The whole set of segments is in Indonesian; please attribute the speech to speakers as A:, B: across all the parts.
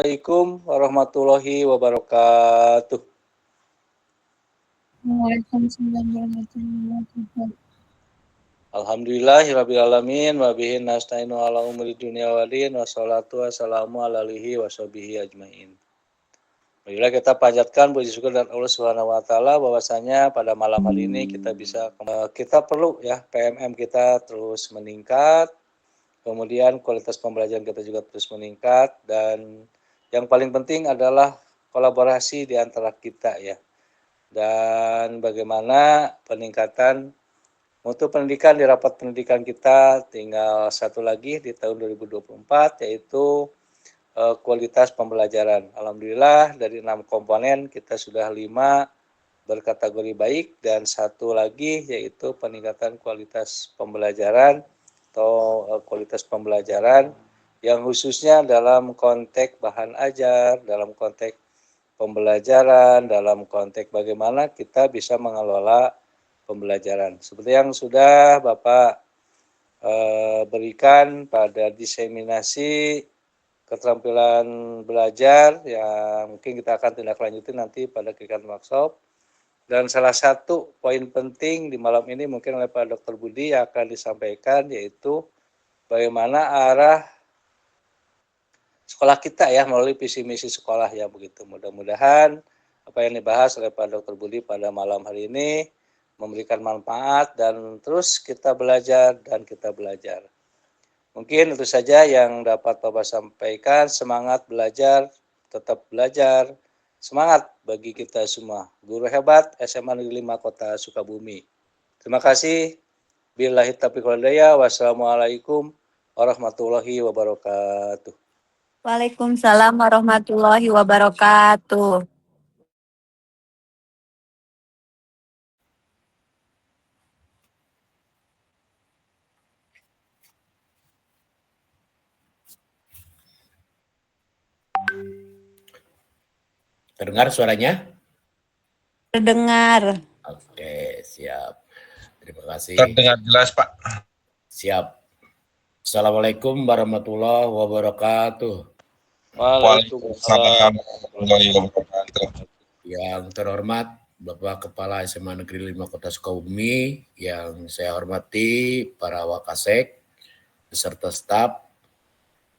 A: Assalamualaikum warahmatullahi wabarakatuh.
B: Waalaikumsalam warahmatullahi wabarakatuh.
A: Alhamdulillahirrabbilalamin wa bihi nasta'inu ala umuri dunya waddin wassalatu wassalamu ala alihi washabihi ajmain. Marilah kita panjatkan puji syukur dan Allah Subhanahu wa taala bahwasanya pada malam hari ini kita perlu ya PMM kita terus meningkat. Kemudian kualitas pembelajaran kita juga terus meningkat dan yang paling penting adalah kolaborasi di antara kita ya. Dan bagaimana peningkatan mutu pendidikan di rapat pendidikan kita tinggal satu lagi di tahun 2024 yaitu kualitas pembelajaran. Alhamdulillah dari 6 komponen kita sudah 5 berkategori baik dan satu lagi yaitu peningkatan kualitas pembelajaran atau kualitas pembelajaran yang khususnya dalam konteks bahan ajar, dalam konteks pembelajaran, dalam konteks bagaimana kita bisa mengelola pembelajaran. Seperti yang sudah Bapak berikan pada diseminasi keterampilan belajar yang mungkin kita akan tindak lanjuti nanti pada kegiatan workshop. Dan salah satu poin penting di malam ini mungkin oleh Pak Dr. Budi yang akan disampaikan yaitu bagaimana arah sekolah kita ya melalui visi misi sekolah ya begitu. Mudah-mudahan apa yang dibahas oleh Pak Dr. Budi pada malam hari ini memberikan manfaat dan terus kita belajar dan kita belajar. Mungkin itu saja yang dapat Bapak sampaikan. Semangat belajar, tetap belajar. Semangat bagi kita semua. Guru hebat SMA Negeri 5 Kota Sukabumi. Terima kasih. Billahi taufiq wal hidayah. Wassalamualaikum warahmatullahi wabarakatuh.
B: Waalaikumsalam warahmatullahi wabarakatuh.
C: Terdengar suaranya?
B: Terdengar.
C: Oke, siap. Terima kasih.
D: Terdengar jelas, Pak.
C: Siap. Assalamualaikum warahmatullahi wabarakatuh.
D: Waalaikumsalam warahmatullahi wabarakatuh.
C: Yang terhormat Bapak Kepala SMA Negeri 5 Kota Sukabumi, yang saya hormati para Wakasek beserta staf,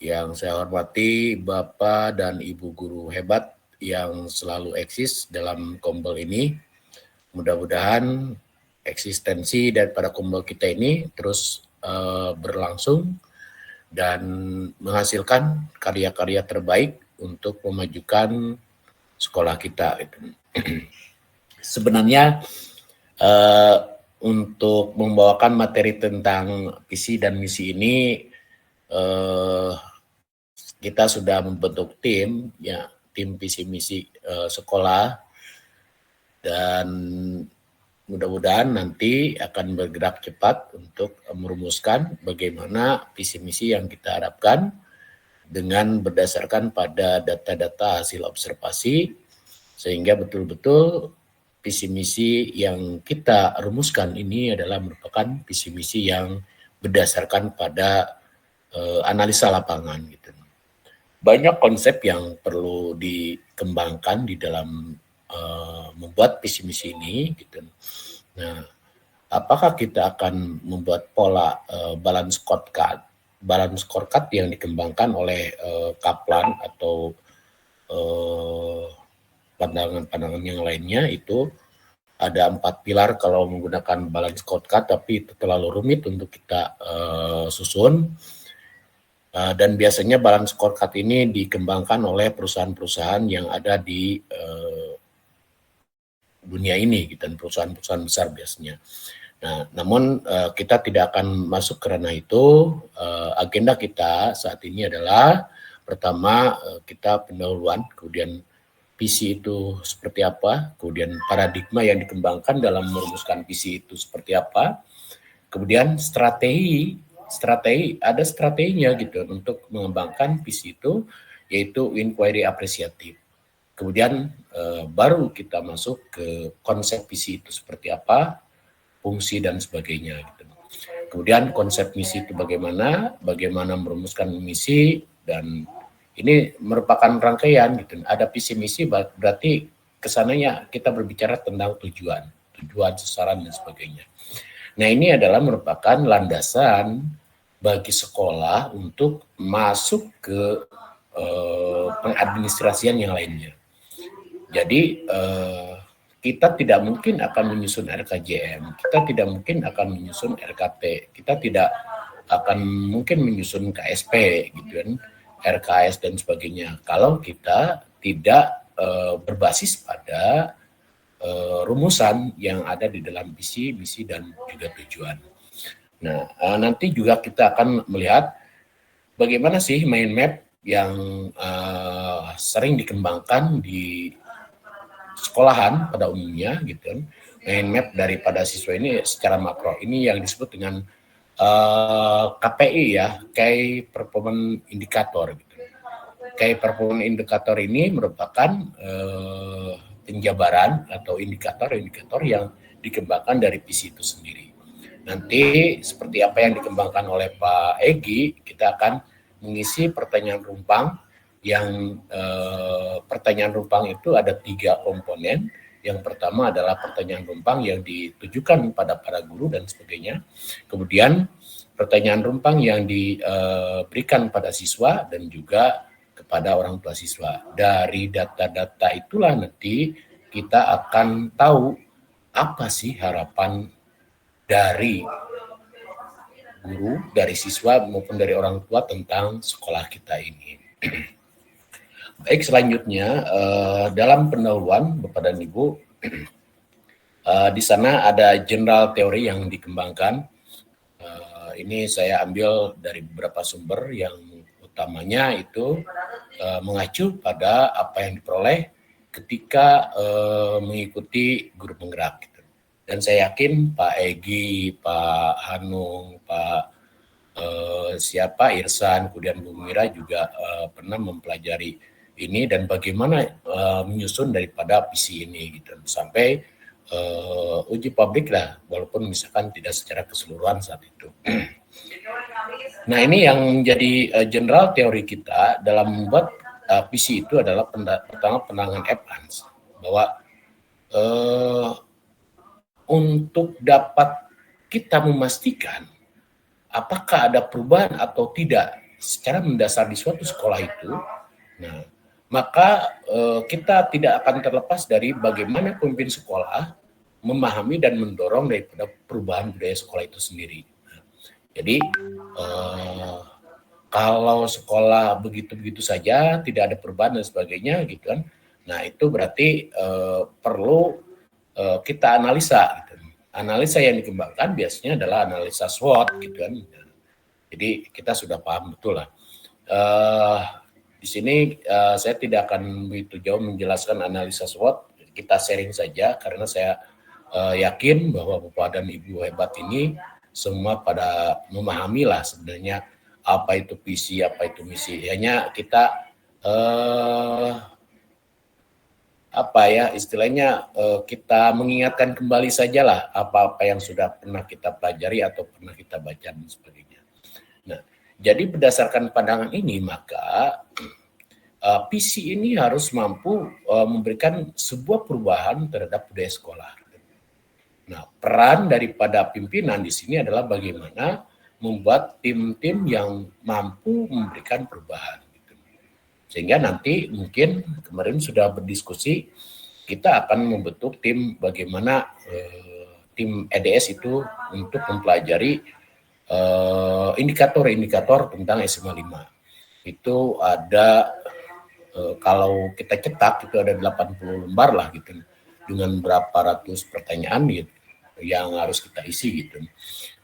C: yang saya hormati Bapak dan Ibu guru hebat yang selalu eksis dalam kombel ini. Mudah-mudahan eksistensi daripada kombel kita ini terus berlangsung dan menghasilkan karya-karya terbaik untuk memajukan sekolah kita. Sebenarnya untuk membawakan materi tentang visi dan misi ini kita sudah membentuk tim ya, tim visi misi sekolah, dan mudah-mudahan nanti akan bergerak cepat untuk merumuskan bagaimana visi misi yang kita harapkan dengan berdasarkan pada data-data hasil observasi, sehingga betul-betul visi misi yang kita rumuskan ini adalah merupakan visi misi yang berdasarkan pada analisa lapangan gitu. Banyak konsep yang perlu dikembangkan di dalam membuat visi misi ini gitu. Nah, apakah kita akan membuat pola balance scorecard yang dikembangkan oleh Kaplan atau pandangan-pandangan yang lainnya? Itu ada 4 pilar kalau menggunakan balance scorecard, tapi itu terlalu rumit untuk kita susun. Dan biasanya balance scorecard ini dikembangkan oleh perusahaan-perusahaan yang ada di dunia ini, dan perusahaan-perusahaan besar biasanya. Nah, namun kita tidak akan masuk ke ranah itu. Agenda kita saat ini adalah pertama kita pendahuluan, kemudian visi itu seperti apa, kemudian paradigma yang dikembangkan dalam merumuskan visi itu seperti apa, kemudian ada strateginya gitu untuk mengembangkan visi itu, yaitu inquiry apresiatif. Kemudian baru kita masuk ke konsep visi itu seperti apa, fungsi dan sebagainya gitu. Kemudian konsep misi itu bagaimana merumuskan misi, dan Ini merupakan rangkaian gitu. Ada visi misi berarti kesananya kita berbicara tentang tujuan, sasaran dan sebagainya. Nah, ini adalah merupakan landasan bagi sekolah untuk masuk ke pengadministrasian yang lainnya. Jadi kita tidak mungkin akan menyusun RKJM, kita tidak mungkin akan menyusun RKT, kita tidak akan mungkin menyusun KSP gitu kan, RKS dan sebagainya. Kalau kita tidak berbasis pada rumusan yang ada di dalam visi, misi dan juga tujuan. Nah, nanti juga kita akan melihat bagaimana sih mind map yang sering dikembangkan di sekolahan pada umumnya gitu kan. Mind map daripada siswa ini secara makro ini yang disebut dengan KPI ya, Key Performance Indicator gitu. Key Performance Indicator ini merupakan penjabaran atau indikator-indikator yang dikembangkan dari visi itu sendiri. Nanti seperti apa yang dikembangkan oleh Pak Egy, kita akan mengisi pertanyaan rumpang yang pertanyaan rumpang itu ada 3 komponen. Yang pertama adalah pertanyaan rumpang yang ditujukan pada para guru dan sebagainya. Kemudian pertanyaan rumpang yang diberikan pada siswa dan juga kepada orang tua siswa. Dari data-data itulah nanti kita akan tahu apa sih harapan dari guru, dari siswa maupun dari orang tua tentang sekolah kita ini. Baik, selanjutnya dalam pendahuluan Bapak dan Ibu, di sana ada general teori yang dikembangkan. Ini saya ambil dari beberapa sumber yang utamanya itu mengacu pada apa yang diperoleh ketika mengikuti guru penggerak. Gitu. Dan saya yakin Pak Egy, Pak Hanung, Pak Irsan, kemudian Bu Mira juga pernah mempelajari ini dan bagaimana menyusun daripada visi ini gitu sampai uji publik lah, walaupun misalkan tidak secara keseluruhan saat itu. Nah, ini yang menjadi general teori kita dalam membuat visi itu adalah pertama penanganan advance, bahwa untuk dapat kita memastikan apakah ada perubahan atau tidak secara mendasar di suatu sekolah itu, nah maka kita tidak akan terlepas dari bagaimana pemimpin sekolah memahami dan mendorong daripada perubahan budaya sekolah itu sendiri. Nah, jadi kalau sekolah begitu-begitu saja, tidak ada perubahan dan sebagainya, gitu kan? Nah itu berarti perlu kita analisa. Gitu. Analisa yang dikembangkan biasanya adalah analisa SWOT, gitu kan? Jadi kita sudah paham betul lah. Di sini saya tidak akan begitu jauh menjelaskan analisa SWOT, kita sharing saja karena saya yakin bahwa Bapak dan Ibu hebat ini semua pada memahami lah sebenarnya apa itu visi, apa itu misi. Hanya kita istilahnya kita mengingatkan kembali sajalah apa-apa yang sudah pernah kita pelajari atau pernah kita baca dan sebagainya. Nah, jadi berdasarkan pandangan ini maka visi ini harus mampu memberikan sebuah perubahan terhadap budaya sekolah. Nah, peran daripada pimpinan di sini adalah bagaimana membuat tim-tim yang mampu memberikan perubahan. Sehingga nanti mungkin kemarin sudah berdiskusi, kita akan membentuk tim bagaimana tim EDS itu untuk mempelajari indikator-indikator tentang SMA 5. Itu ada, kalau kita cetak itu ada 80 lembar lah gitu, dengan berapa ratus pertanyaan gitu, yang harus kita isi gitu,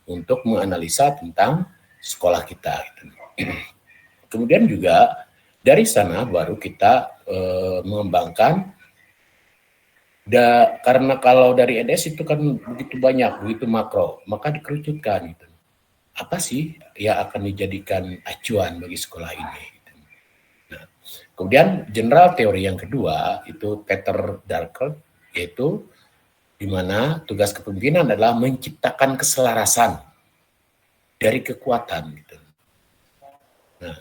C: untuk menganalisa tentang sekolah kita gitu. Kemudian juga dari sana baru kita mengembangkan, karena kalau dari EDS itu kan begitu banyak, begitu makro, maka dikerucutkan gitu. Apa sih yang akan dijadikan acuan bagi sekolah ini? Gitu. Nah, kemudian general teori yang kedua itu Peter Drucker, yaitu di mana tugas kepemimpinan adalah menciptakan keselarasan dari kekuatan gitu. Nah,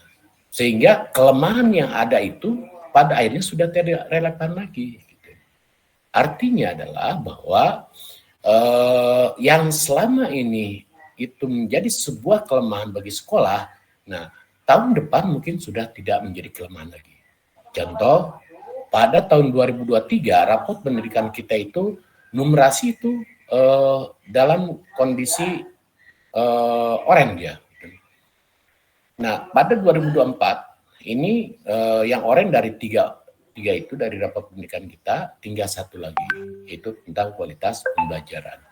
C: Sehingga kelemahan yang ada itu pada akhirnya sudah tidak relevan lagi. Gitu. Artinya adalah bahwa yang selama ini itu menjadi sebuah kelemahan bagi sekolah, nah tahun depan mungkin sudah tidak menjadi kelemahan lagi. Contoh, pada tahun 2023 rapot pendidikan kita itu numerasi itu dalam kondisi oranye ya. Nah, pada 2024 ini yang oranye dari tiga itu dari rapot pendidikan kita tinggal satu lagi, yaitu tentang kualitas pembelajaran.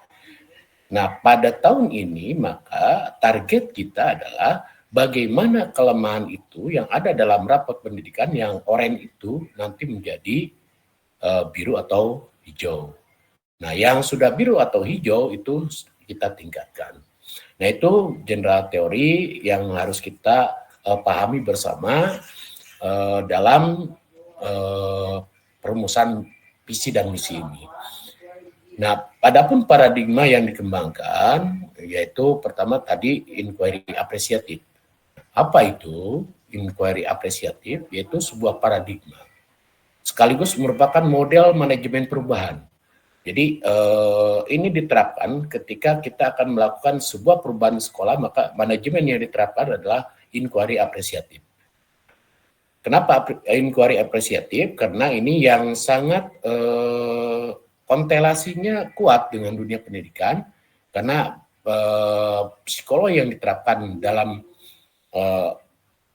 C: Nah, pada tahun ini maka target kita adalah bagaimana kelemahan itu yang ada dalam rapot pendidikan yang oranye itu nanti menjadi biru atau hijau. Nah, yang sudah biru atau hijau itu kita tingkatkan. Nah, itu general teori yang harus kita pahami bersama dalam perumusan visi dan misi ini. Nah, adapun paradigma yang dikembangkan yaitu pertama tadi inquiry apresiatif. Apa itu inquiry apresiatif? Yaitu sebuah paradigma sekaligus merupakan model manajemen perubahan. Jadi ini diterapkan ketika kita akan melakukan sebuah perubahan sekolah, maka manajemen yang diterapkan adalah inquiry apresiatif. Kenapa inquiry apresiatif? Karena ini yang sangat kontelasinya kuat dengan dunia pendidikan, karena psikolog yang diterapkan dalam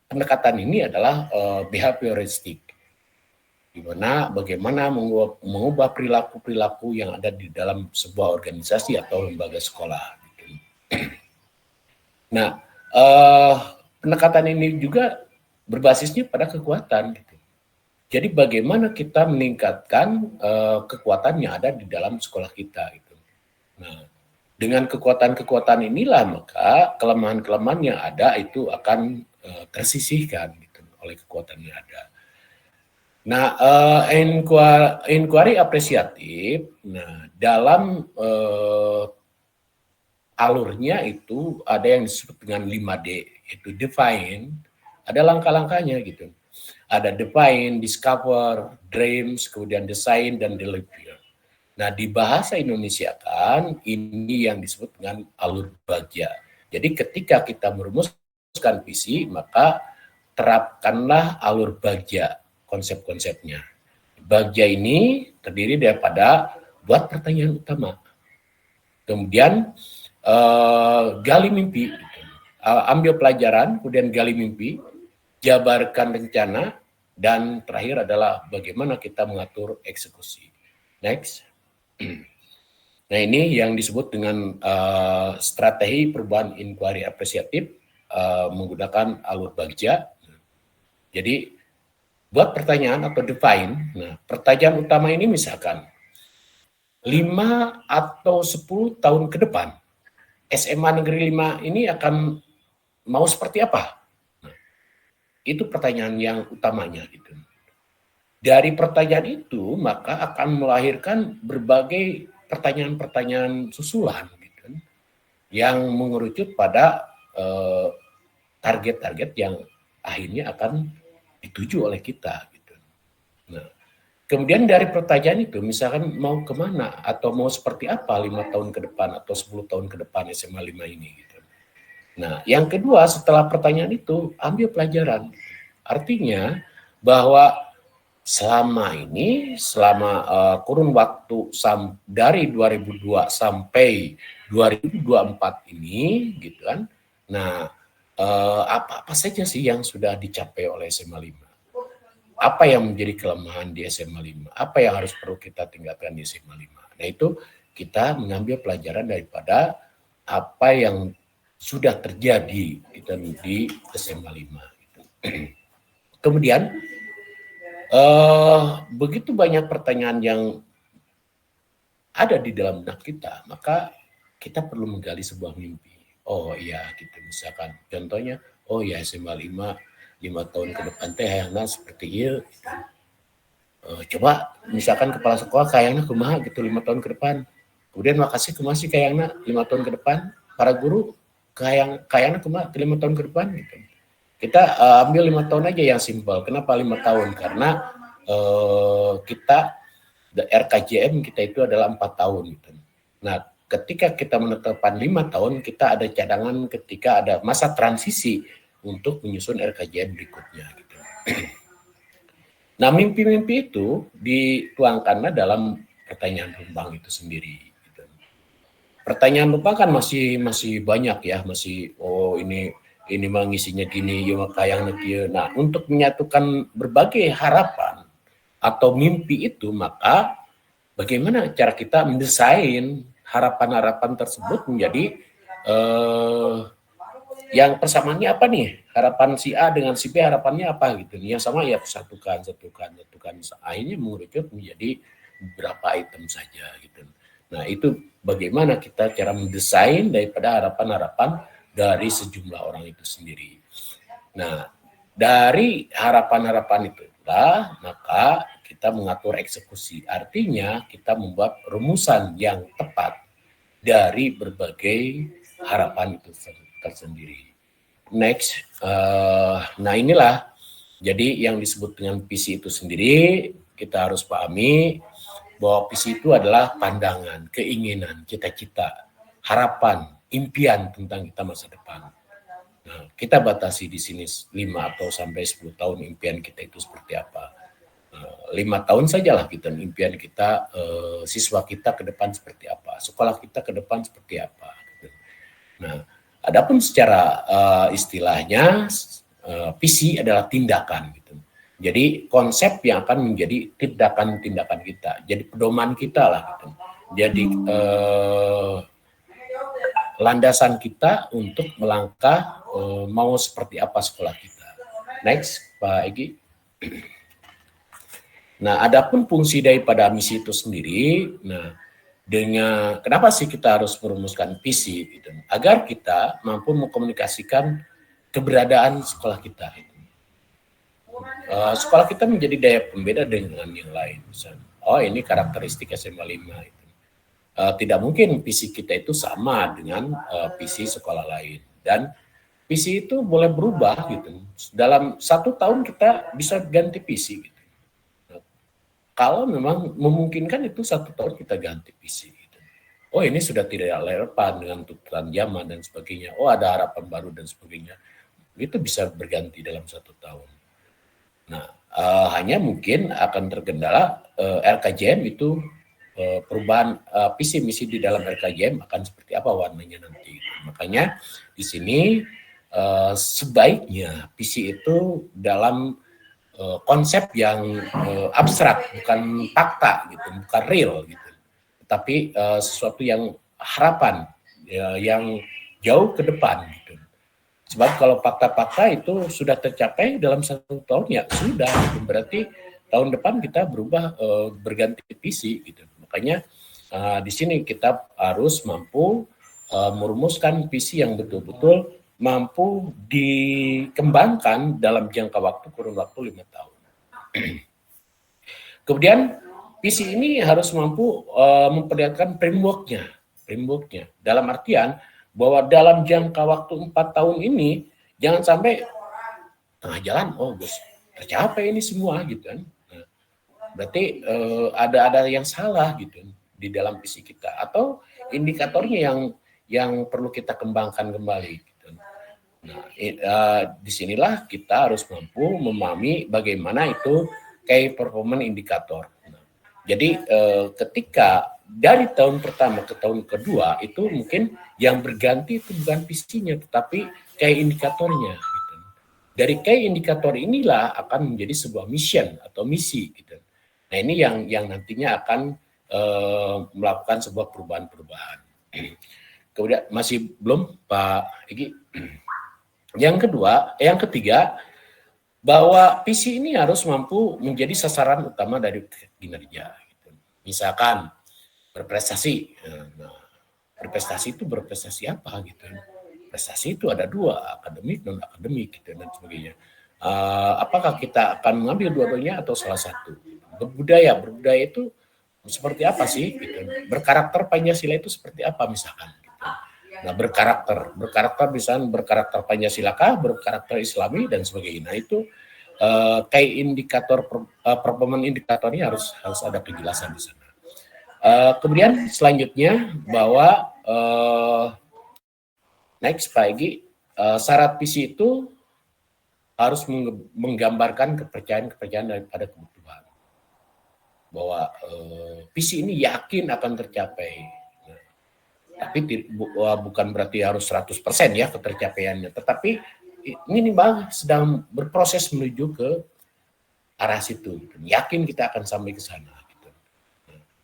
C: pendekatan ini adalah behavioristik, di mana bagaimana mengubah perilaku-perilaku yang ada di dalam sebuah organisasi atau lembaga sekolah. Nah, pendekatan ini juga berbasisnya pada kekuatan. Gitu. Jadi bagaimana kita meningkatkan kekuatan yang ada di dalam sekolah kita. Gitu. Nah, dengan kekuatan-kekuatan inilah maka kelemahan-kelemahan yang ada itu akan tersisihkan gitu, oleh kekuatan yang ada. Nah, inquiry apresiatif, nah dalam alurnya itu ada yang disebut dengan 5D, yaitu define, ada langkah-langkahnya gitu. Ada define, discover, dreams, kemudian design, dan deliver. Nah, di bahasa Indonesia kan ini yang disebut dengan alur bagja. Jadi ketika kita merumuskan visi, maka terapkanlah alur bagja konsep-konsepnya. Bagja ini terdiri daripada buat pertanyaan utama. Kemudian gali mimpi, ambil pelajaran, kemudian gali mimpi, jabarkan rencana, dan terakhir adalah bagaimana kita mengatur eksekusi. Next. Nah, ini yang disebut dengan strategi perubahan inquiry apresiatif menggunakan alur bagja. Jadi, buat pertanyaan atau define, nah pertanyaan utama ini misalkan 5 atau 10 tahun ke depan, SMA Negeri 5 ini akan mau seperti apa? Nah, itu pertanyaan yang utamanya gitu. Dari pertanyaan itu maka akan melahirkan berbagai pertanyaan-pertanyaan susulan gitu, yang mengerucut pada target-target yang akhirnya akan dituju oleh kita gitu. Nah, kemudian dari pertanyaan itu misalkan mau kemana atau mau seperti apa 5 tahun ke depan atau 10 tahun ke depan SMA 5 ini gitu. Nah, yang kedua setelah pertanyaan itu ambil pelajaran. Artinya bahwa selama kurun waktu dari 2002 sampai 2024 ini gitu kan. Nah, apa saja sih yang sudah dicapai oleh SMA 5? Apa yang menjadi kelemahan di SMA 5? Apa yang harus perlu kita tingkatkan di SMA 5? Nah, itu kita mengambil pelajaran daripada apa yang sudah terjadi gitu, di SMA 5. Gitu. Kemudian begitu banyak pertanyaan yang ada di dalam benak kita, maka kita perlu menggali sebuah mimpi. Oh iya gitu, misalkan contohnya, oh ya SMA 5 tahun ke depan teh hayangna seperti ieu. Coba misalkan kepala sekolah kayaknya kumaha gitu 5 tahun ke depan. Kemudian makasih kumaha sih kayaknya 5 tahun ke depan, para guru kayaknya kumaha 5 tahun ke depan gitu. Kita ambil 5 tahun aja yang simpel. Kenapa 5 tahun? Karena kita RKJM kita itu adalah 4 tahun gitu. Nah, ketika kita menetapkan 5 tahun, kita ada cadangan ketika ada masa transisi untuk menyusun RKJM berikutnya gitu. Nah, mimpi-mimpi itu dituangkanlah dalam pertanyaan rumbang itu sendiri gitu. Pertanyaan rumbang kan masih banyak ya, masih ini mengisinya gini, ya kayak nanti. Nah, untuk menyatukan berbagai harapan atau mimpi itu, maka bagaimana cara kita mendesain harapan-harapan tersebut menjadi yang persamaannya apa nih? Harapan si A dengan si B harapannya apa gitu. Yang sama ya satukan. Akhirnya mengerucut menjadi beberapa item saja gitu. Nah, itu bagaimana kita cara mendesain daripada harapan-harapan dari sejumlah orang itu sendiri. Nah, dari harapan-harapan itulah maka kita mengatur eksekusi. Artinya kita membuat rumusan yang tepat dari berbagai harapan itu tersendiri. Next, nah inilah jadi yang disebut dengan visi itu sendiri. Kita harus pahami bahwa visi itu adalah pandangan, keinginan, cita-cita, harapan, impian tentang kita masa depan. Nah, kita batasi di sini 5 atau sampai 10 tahun impian kita itu seperti apa. 5 tahun sajalah kita impian kita, siswa kita ke depan seperti apa, sekolah kita ke depan seperti apa. Nah, adapun secara istilahnya visi adalah tindakan gitu. Jadi konsep yang akan menjadi tindakan-tindakan kita, jadi pedoman kita lah gitu. Jadi landasan kita untuk melangkah mau seperti apa sekolah kita. Next, Pak Egi. Nah, adapun fungsi daripada misi itu sendiri, nah dengan kenapa sih kita harus merumuskan visi gitu, agar kita mampu mengkomunikasikan keberadaan sekolah kita itu. Sekolah kita menjadi daya pembeda dengan yang lain. Misalnya, ini karakteristik SMA 5 itu. Tidak mungkin visi kita itu sama dengan visi sekolah lain, dan visi itu boleh berubah gitu. Dalam 1 tahun kita bisa ganti visi gitu. Kalau memang memungkinkan itu 1 tahun kita ganti visi gitu. Ini sudah tidak relevan dengan tuntutan zaman dan sebagainya. Ada harapan baru dan sebagainya. Itu bisa berganti dalam 1 tahun. Nah, hanya mungkin akan terkendala RKJM itu perubahan visi misi di dalam RKJM akan seperti apa warnanya nanti. Makanya di sini sebaiknya visi itu dalam konsep yang abstrak, bukan fakta gitu, bukan real gitu, tapi sesuatu yang harapan yang jauh ke depan gitu. Sebab kalau fakta-fakta itu sudah tercapai dalam 1 tahun ya sudah, gitu. Berarti tahun depan kita berubah berganti visi gitu. Makanya di sini kita harus mampu merumuskan visi yang betul-betul mampu dikembangkan dalam jangka waktu kurun waktu 5 tahun. Kemudian visi ini harus mampu memperlihatkan frameworknya. Dalam artian bahwa dalam jangka waktu 4 tahun ini jangan sampai tengah jalan, Gus, tercapai ini semua gitu kan. Nah, berarti ada yang salah gitu di dalam visi kita, atau indikatornya yang perlu kita kembangkan kembali. Nah, disinilah kita harus mampu memahami bagaimana itu key performance indikator. Nah, jadi ketika dari tahun pertama ke tahun kedua itu mungkin yang berganti itu bukan visinya, tetapi key indikatornya. Gitu. Dari key indikator inilah akan menjadi sebuah mission atau misi. Gitu. Nah, ini yang nantinya akan melakukan sebuah perubahan-perubahan. Kemudian masih belum Pak Egi. Yang ketiga, bahwa visi ini harus mampu menjadi sasaran utama dari kinerja. Gitu. Misalkan berprestasi. Nah, berprestasi itu berprestasi apa gitu? Prestasi itu ada 2, akademik non akademik gitu dan sebagainya. Apakah kita akan mengambil dua-duanya atau salah satu? Berbudaya itu seperti apa sih? Gitu. Berkarakter Pancasila itu seperti apa misalkan? Gitu. Nah, berkarakter misalnya berkarakter Pancasilaka, berkarakter Islami dan sebagainya. Nah, itu kayak indikator performance indikatornya harus ada kejelasan di sana. Kemudian selanjutnya bahwa next Pak Egy, syarat visi itu harus menggambarkan kepercayaan daripada kebutuhan. Bahwa visi ini yakin akan tercapai. Nah, tapi bukan berarti harus 100% ya ketercapaiannya, tetapi ini Bang sedang berproses menuju ke arah situ. Yakin kita akan sampai ke sana. Gitu.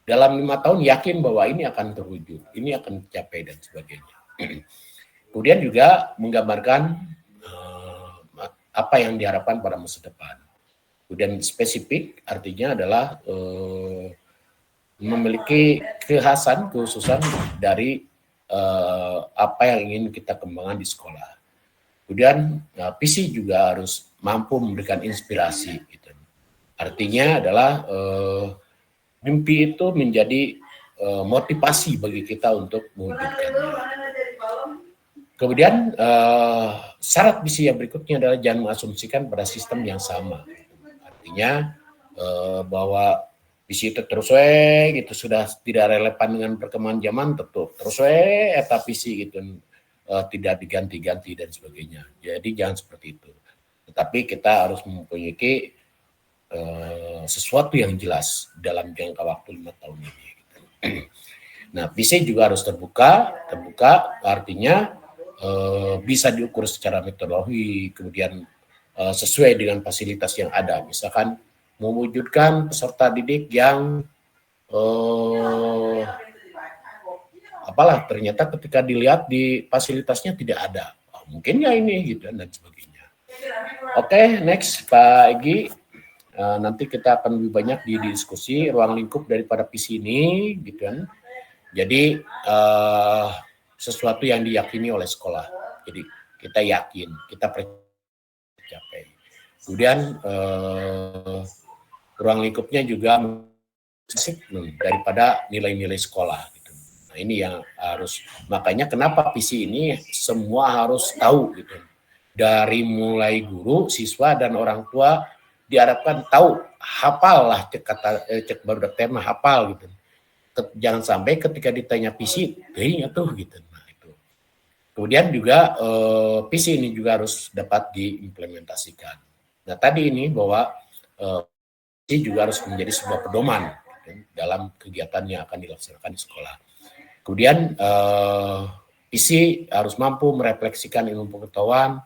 C: Dalam 5 tahun yakin bahwa ini akan terwujud, ini akan tercapai dan sebagainya. Kemudian juga menggambarkan apa yang diharapkan pada masa depan. Kemudian spesifik artinya adalah memiliki kekhususan dari apa yang ingin kita kembangkan di sekolah. Kemudian visi juga harus mampu memberikan inspirasi. Gitu. Artinya adalah mimpi itu menjadi motivasi bagi kita untuk mewujudkannya. Kemudian syarat visi yang berikutnya adalah jangan mengasumsikan pada sistem yang sama. Artinya bahwa visi itu terus gitu sudah tidak relevan dengan perkembangan zaman terus eta visi gitu tidak diganti-ganti dan sebagainya. Jadi jangan seperti itu. Tetapi kita harus mempunyai sesuatu yang jelas dalam jangka waktu 5 tahun ini. Gitu. Nah, visi juga harus terbuka artinya bisa diukur secara metodologi, kemudian sesuai dengan fasilitas yang ada. Misalkan mewujudkan peserta didik yang ternyata ketika dilihat di fasilitasnya tidak ada. Mungkin ya ini gitu dan sebagainya. Oke, next Pak Egy. Nanti kita akan lebih banyak di diskusi ruang lingkup daripada visi ini gitu kan. Jadi sesuatu yang diyakini oleh sekolah. Jadi kita yakin, kita tercapai. Kemudian ruang lingkupnya juga daripada nilai-nilai sekolah. Gitu. Nah ini yang harus, makanya kenapa visi ini semua harus tahu gitu. Dari mulai guru, siswa dan orang tua diharapkan tahu, hafal lah cek baru tema hafal gitu. Jangan sampai ketika ditanya visi, kayaknya tuh gitu. Nah itu. Kemudian juga visi ini juga harus dapat diimplementasikan. Nah tadi ini bahwa visi juga harus menjadi sebuah pedoman gitu, dalam kegiatan yang akan dilaksanakan di sekolah. Kemudian visi harus mampu merefleksikan ilmu pengetahuan,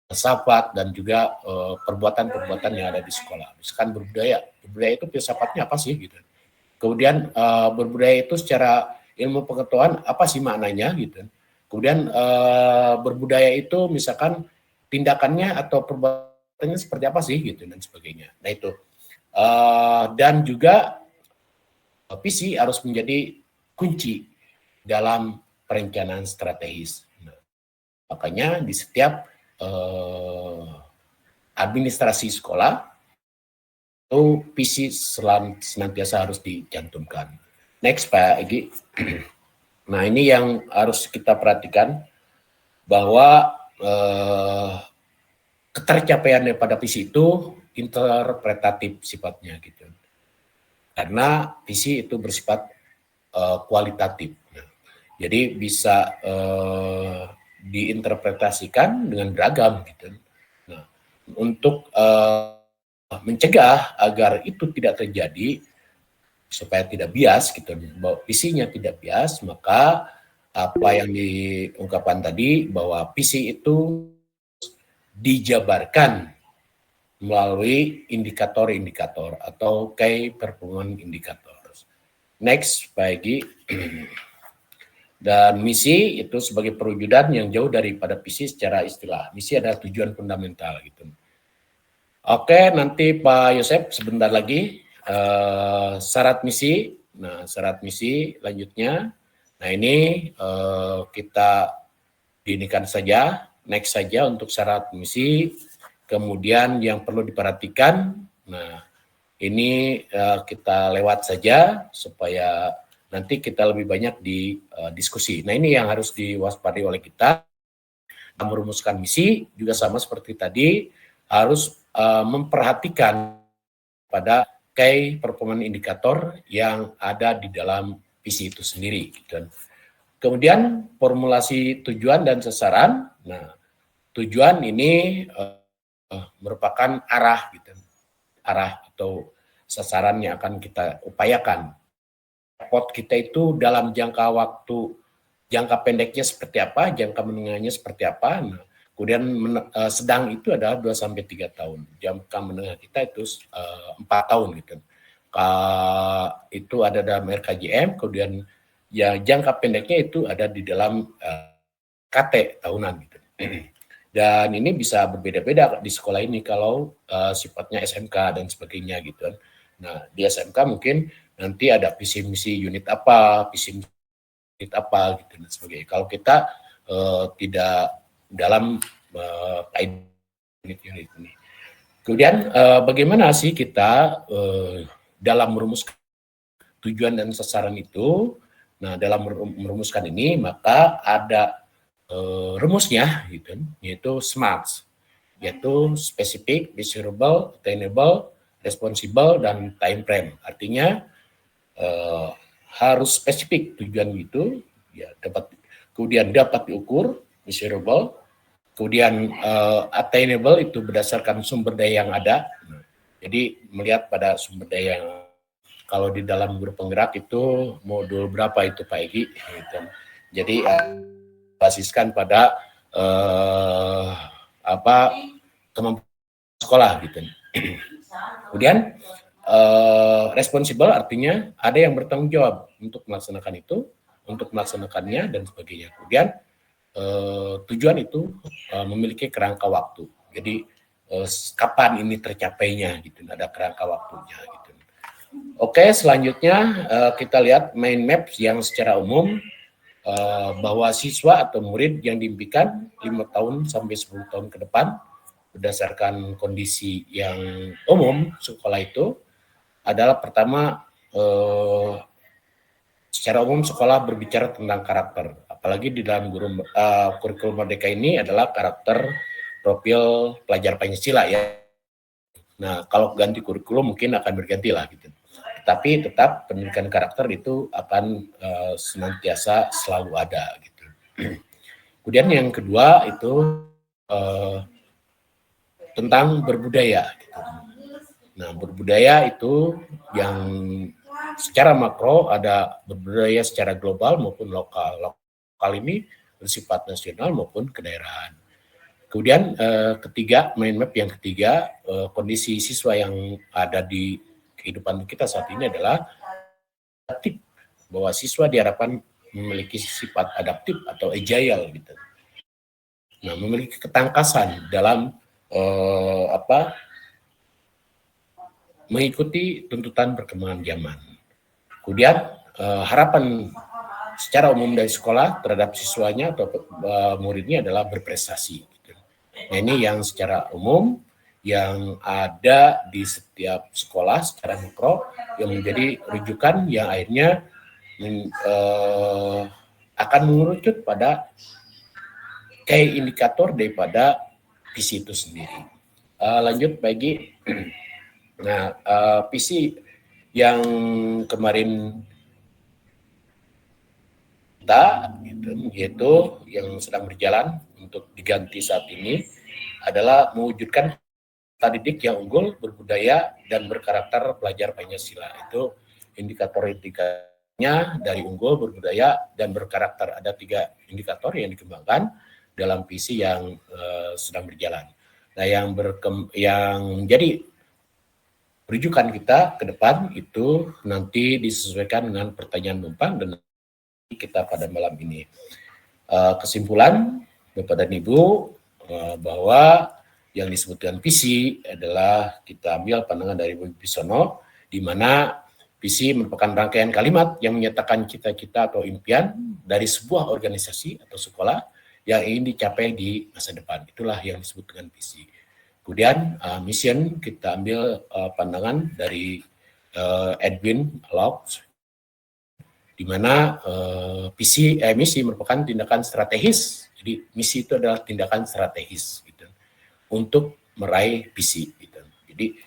C: filsafat dan juga perbuatan-perbuatan yang ada di sekolah. Misalkan berbudaya itu filsafatnya apa sih gitu. Kemudian berbudaya itu secara ilmu pengetahuan apa sih maknanya gitu. Kemudian berbudaya itu misalkan tindakannya atau perbuatannya seperti apa sih gitu dan sebagainya. Nah itu dan juga visi harus menjadi kunci dalam perencanaan strategis. Nah, makanya di setiap administrasi sekolah itu visi senantiasa harus dicantumkan. Next Pak Egy. Nah ini yang harus kita perhatikan bahwa ketercapaian daripada visi itu interpretatif sifatnya gitu. Karena visi itu bersifat kualitatif. Jadi bisa diinterpretasikan dengan beragam gitu. Nah, untuk mencegah agar itu tidak terjadi supaya tidak bias gitu, bahwa visinya tidak bias, maka apa yang diungkapkan tadi bahwa visi itu dijabarkan melalui indikator-indikator atau key performance indicators. Next, Pak Egy. Dan misi itu sebagai perwujudan yang jauh daripada visi secara istilah. Misi adalah tujuan fundamental gitu. Oke, nanti Pak Yosep sebentar lagi syarat misi. Nah, syarat misi lanjutnya. Nah, ini kita diinikan saja, next saja untuk syarat misi. Kemudian yang perlu diperhatikan. Nah, ini kita lewat saja supaya nanti kita lebih banyak di diskusi. Nah ini yang harus diwaspadai oleh kita. Merumuskan misi juga sama seperti tadi, harus memperhatikan pada key performance indikator yang ada di dalam visi itu sendiri. Dan kemudian formulasi tujuan dan sasaran. Nah, tujuan ini merupakan arah gitu, arah atau sasaran yang akan kita upayakan. Effort kita itu dalam jangka waktu, jangka pendeknya seperti apa, jangka menengahnya seperti apa. Nah, kemudian sedang itu adalah 2-3 tahun. Jangka menengah kita itu 4 tahun gitu. Itu ada dalam RKJM, kemudian ya jangka pendeknya itu ada di dalam KT tahunan gitu. Dan ini bisa berbeda-beda di sekolah ini kalau sifatnya SMK dan sebagainya gitu. Nah, di SMK mungkin nanti ada visi misi unit apa, visi unit apa gitu dan sebagainya. Kalau kita tidak dalam unit-unit ini. Kemudian bagaimana sih kita dalam merumuskan tujuan dan sasaran itu? Nah, dalam merumuskan ini maka ada rumusnya gitu, yaitu SMART, yaitu specific, measurable, attainable, responsible, dan time frame. Artinya harus spesifik tujuan itu, ya kemudian dapat diukur, measurable, kemudian attainable itu berdasarkan sumber daya yang ada. Jadi melihat pada sumber daya yang kalau di dalam guru penggerak itu modul berapa itu Pak Egi, gitu. Jadi basiskan pada kemampuan sekolah gitu. Kemudian responsible artinya ada yang bertanggung jawab untuk melaksanakan itu, untuk melaksanakannya dan sebagainya. Kemudian tujuan itu memiliki kerangka waktu. Jadi kapan ini tercapainya gitu, ada kerangka waktunya gitu. Oke, selanjutnya kita lihat mind map yang secara umum bahwa siswa atau murid yang diimpikan 5 tahun sampai 10 tahun ke depan berdasarkan kondisi yang umum sekolah itu adalah pertama secara umum sekolah berbicara tentang karakter, apalagi di dalam kurikulum Merdeka ini adalah karakter profil pelajar Pancasila ya. Nah kalau ganti kurikulum mungkin akan berganti lah gitu, tapi tetap pendidikan karakter itu akan senantiasa selalu ada gitu. Kemudian yang kedua itu tentang berbudaya gitu. Nah, berbudaya itu yang secara makro ada berbudaya secara global maupun lokal. Lokal ini bersifat nasional maupun kedaerahan. Kemudian ketiga, mind map yang ketiga, kondisi siswa yang ada di kehidupan kita saat ini adalah adaptif, bahwa siswa diharapkan memiliki sifat adaptif atau agile gitu. Nah, memiliki ketangkasan dalam mengikuti tuntutan perkembangan zaman. Kemudian harapan secara umum dari sekolah terhadap siswanya atau muridnya adalah berprestasi. Gitu. Nah ini yang secara umum yang ada di setiap sekolah secara mikro yang menjadi rujukan yang akhirnya akan mengerucut pada key indikator daripada visi itu sendiri. Lanjut bagi nah visi yang kemarin kita gitu, yaitu yang sedang berjalan untuk diganti saat ini adalah mewujudkan didik yang unggul, berbudaya dan berkarakter pelajar Pancasila. Itu indikator-indikatornya dari unggul, berbudaya dan berkarakter. Ada 3 indikator yang dikembangkan dalam visi yang sedang berjalan. Nah, yang jadi rujukan kita ke depan itu nanti disesuaikan dengan pertanyaan numpang dan kita pada malam ini. Kesimpulan Bapak dan Ibu bahwa yang disebutkan visi adalah kita ambil pandangan dari Wibisono, di mana visi merupakan rangkaian kalimat yang menyatakan cita-cita atau impian dari sebuah organisasi atau sekolah yang ingin dicapai di masa depan. Itulah yang disebut dengan visi. Kemudian mission kita ambil pandangan dari Edwin Locke, di mana misi merupakan tindakan strategis. Jadi misi itu adalah tindakan strategis gitu, untuk meraih visi gitu. Jadi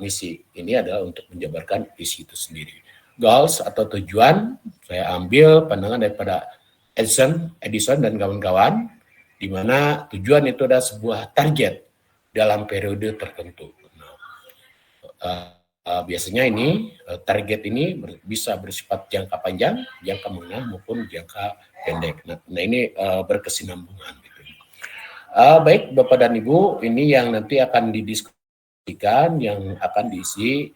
C: misi ini adalah untuk menjabarkan visi itu sendiri. Goals atau tujuan, saya ambil pandangan daripada Edison dan kawan-kawan, di mana tujuan itu adalah sebuah target dalam periode tertentu. Biasanya ini target ini bisa bersifat jangka panjang, jangka menengah maupun jangka pendek. Nah ini berkesinambungan. Gitu. Baik Bapak dan Ibu, ini yang nanti akan didiskusikan, yang akan diisi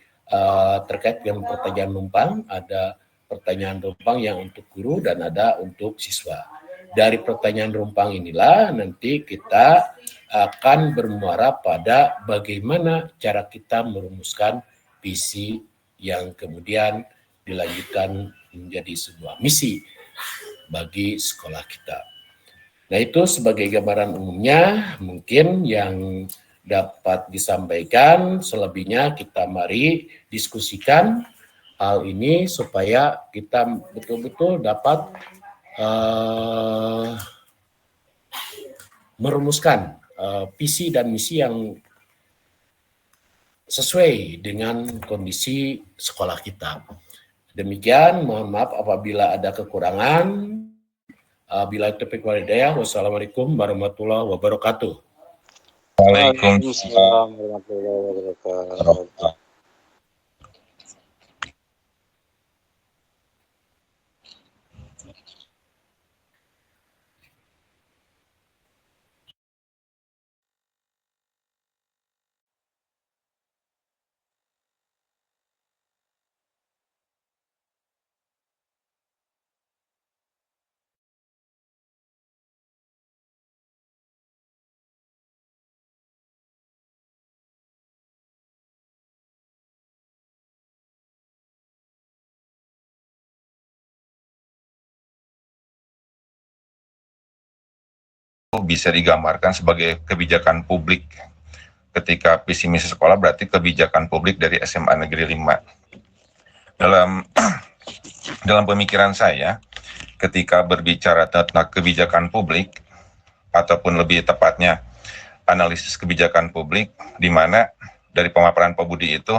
C: terkait dengan pertanyaan numpang. Ada pertanyaan numpang yang untuk guru dan ada untuk siswa. Dari pertanyaan numpang inilah nanti kita akan bermuara pada bagaimana cara kita merumuskan visi yang kemudian dilanjutkan menjadi sebuah misi bagi sekolah kita. Nah itu sebagai gambaran umumnya mungkin yang dapat disampaikan. Selebihnya kita mari diskusikan hal ini supaya kita betul-betul dapat merumuskan visi dan misi yang sesuai dengan kondisi sekolah kita. Demikian, mohon maaf apabila ada kekurangan. Bila taufiq wal hidayah, wassalamualaikum warahmatullahi wabarakatuh.
D: Waalaikumsalam
A: warahmatullahi wabarakatuh.
D: Bisa digambarkan sebagai kebijakan publik. Ketika visi misi sekolah berarti kebijakan publik dari SMA Negeri 5. Dalam pemikiran saya, ketika berbicara tentang kebijakan publik, ataupun lebih tepatnya analisis kebijakan publik, di mana dari pemaparan Pak Budi itu,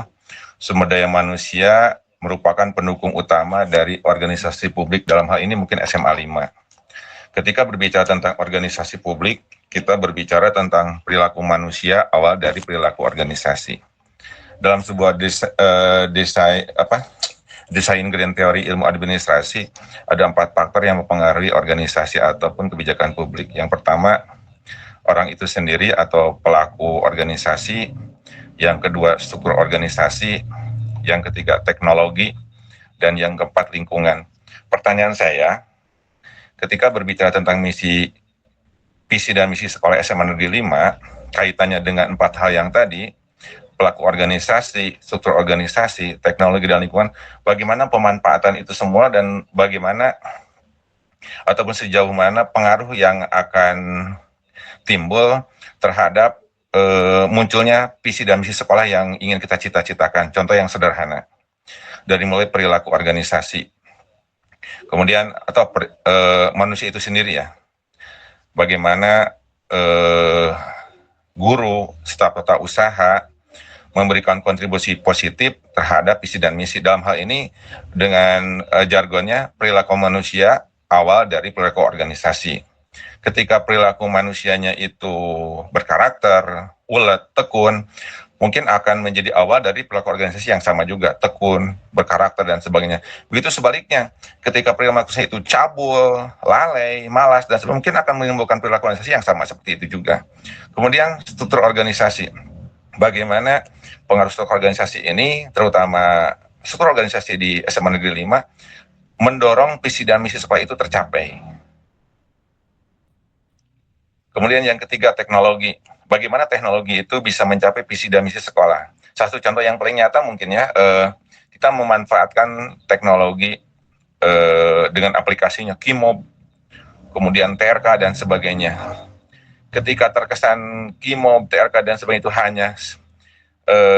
D: sumber daya manusia merupakan pendukung utama dari organisasi publik, dalam hal ini mungkin SMA 5. Ketika berbicara tentang organisasi publik, kita berbicara tentang perilaku manusia awal dari perilaku organisasi. Dalam sebuah desain grand teori ilmu administrasi, ada 4 faktor yang mempengaruhi organisasi ataupun kebijakan publik. Yang pertama, orang itu sendiri atau pelaku organisasi. Yang kedua, struktur organisasi. Yang ketiga, teknologi. Dan yang keempat, lingkungan. Pertanyaan saya, ketika berbicara tentang visi dan misi sekolah SMA Negeri 5, kaitannya dengan 4 hal yang tadi, pelaku organisasi, struktur organisasi, teknologi, dan lingkungan, bagaimana pemanfaatan itu semua dan bagaimana ataupun sejauh mana pengaruh yang akan timbul terhadap munculnya visi dan misi sekolah yang ingin kita cita-citakan. Contoh yang sederhana, dari mulai perilaku organisasi, kemudian atau manusia itu sendiri ya, bagaimana guru, staf tata usaha memberikan kontribusi positif terhadap visi dan misi. Dalam hal ini dengan jargonnya perilaku manusia awal dari perilaku organisasi. Ketika perilaku manusianya itu berkarakter, ulet, tekun, mungkin akan menjadi awal dari perilaku organisasi yang sama juga, tekun, berkarakter, dan sebagainya. Begitu sebaliknya, ketika perilaku manusia itu cabul, lalai, malas, dan sebagainya, mungkin akan menimbulkan perilaku organisasi yang sama seperti itu juga. Kemudian struktur organisasi. Bagaimana pengaruh struktur organisasi ini, terutama struktur organisasi di SMA Negeri 5, mendorong visi dan misi sekolah itu tercapai. Kemudian yang ketiga, teknologi. Bagaimana teknologi itu bisa mencapai visi dan misi sekolah. Satu contoh yang paling nyata mungkin ya, kita memanfaatkan teknologi dengan aplikasinya Kimob, kemudian TRK, dan sebagainya. Ketika terkesan Kimob, TRK, dan sebagainya itu hanya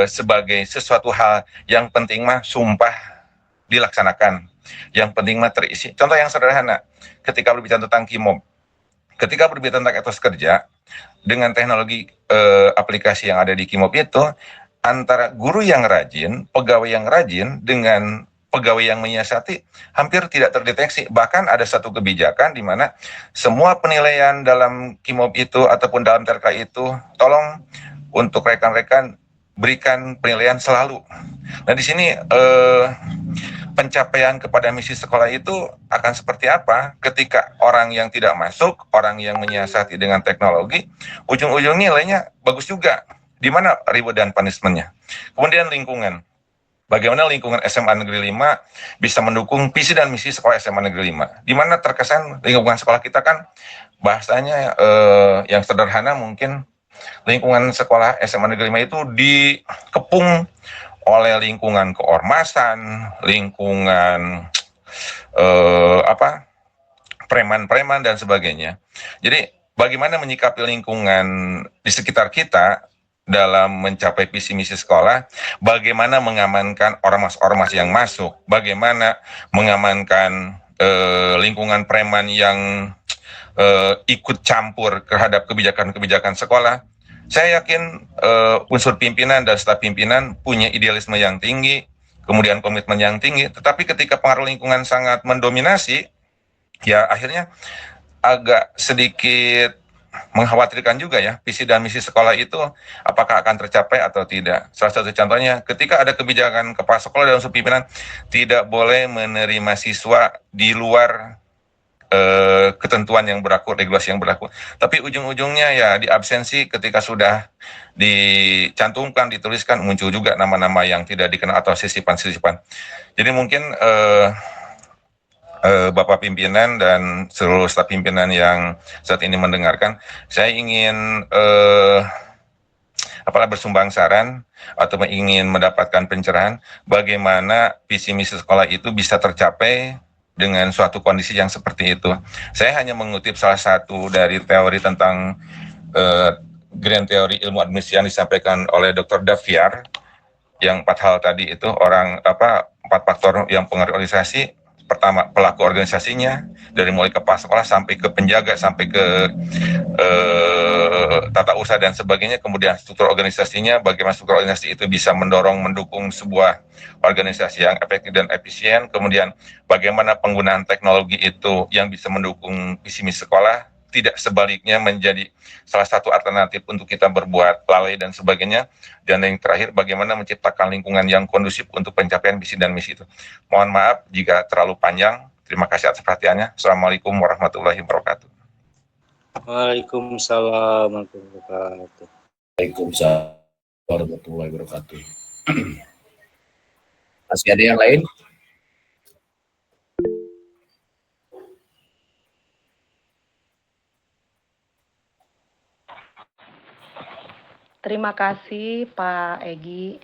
D: sebagai sesuatu hal yang penting mah, sumpah dilaksanakan. Yang penting mah terisi. Contoh yang sederhana, ketika berbicara tentang KIMOB, ketika berbicara tentang etos kerja, dengan teknologi aplikasi yang ada di KIMOB itu, antara guru yang rajin, pegawai yang rajin, dengan pegawai yang menyiasati hampir tidak terdeteksi. Bahkan ada satu kebijakan di mana semua penilaian dalam KIMOB itu ataupun dalam TRK itu, tolong untuk rekan-rekan berikan penilaian selalu. Nah di sini pencapaian kepada misi sekolah itu akan seperti apa ketika orang yang tidak masuk, orang yang menyiasati dengan teknologi, ujung-ujungnya nilainya bagus juga. Di mana reward dan punishment-nya? Kemudian lingkungan. Bagaimana lingkungan SMA Negeri 5 bisa mendukung visi dan misi sekolah SMA Negeri 5? Di mana terkesan lingkungan sekolah kita kan bahasanya yang sederhana mungkin lingkungan sekolah SMA Negeri 5 itu dikepung oleh lingkungan keormasan, lingkungan preman-preman dan sebagainya. Jadi bagaimana menyikapi lingkungan di sekitar kita dalam mencapai visi misi sekolah, bagaimana mengamankan ormas-ormas yang masuk, bagaimana mengamankan lingkungan preman yang ikut campur terhadap kebijakan-kebijakan sekolah. Saya yakin unsur pimpinan dan staf pimpinan punya idealisme yang tinggi, kemudian komitmen yang tinggi, tetapi ketika pengaruh lingkungan sangat mendominasi, ya akhirnya agak sedikit mengkhawatirkan juga ya, visi dan misi sekolah itu apakah akan tercapai atau tidak. Salah satu contohnya, ketika ada kebijakan kepala sekolah dan unsur pimpinan tidak boleh menerima siswa di luar ketentuan yang berlaku, regulasi yang berlaku. Tapi ujung-ujungnya ya di absensi ketika sudah dicantumkan, dituliskan, muncul juga nama-nama yang tidak dikenal atau sisipan-sisipan. Jadi mungkin Bapak pimpinan dan seluruh staf pimpinan yang saat ini mendengarkan, saya ingin bersumbang saran atau ingin mendapatkan pencerahan bagaimana visi misi sekolah itu bisa tercapai dengan suatu kondisi yang seperti itu. Saya hanya mengutip salah satu dari teori tentang grand teori ilmu administrasi yang disampaikan oleh Dr. Daviar, yang 4 hal tadi itu 4 faktor yang pengaruh organisasi. Pertama, pelaku organisasinya, dari mulai kepala sekolah sampai ke penjaga, sampai ke tata usaha dan sebagainya. Kemudian struktur organisasinya, bagaimana struktur organisasi itu bisa mendukung sebuah organisasi yang efektif dan efisien. Kemudian bagaimana penggunaan teknologi itu yang bisa mendukung visi misi sekolah, tidak sebaliknya menjadi salah satu alternatif untuk kita berbuat lalai dan sebagainya. Dan yang terakhir, bagaimana menciptakan lingkungan yang kondusif untuk pencapaian visi dan misi itu. Mohon maaf jika terlalu panjang. Terima kasih atas perhatiannya. Assalamualaikum warahmatullahi wabarakatuh.
A: Waalaikumsalam warahmatullahi wabarakatuh.
C: Waalaikumsalam warahmatullahi wabarakatuh. Masih ada yang lain?
E: Terima kasih Pak Egi.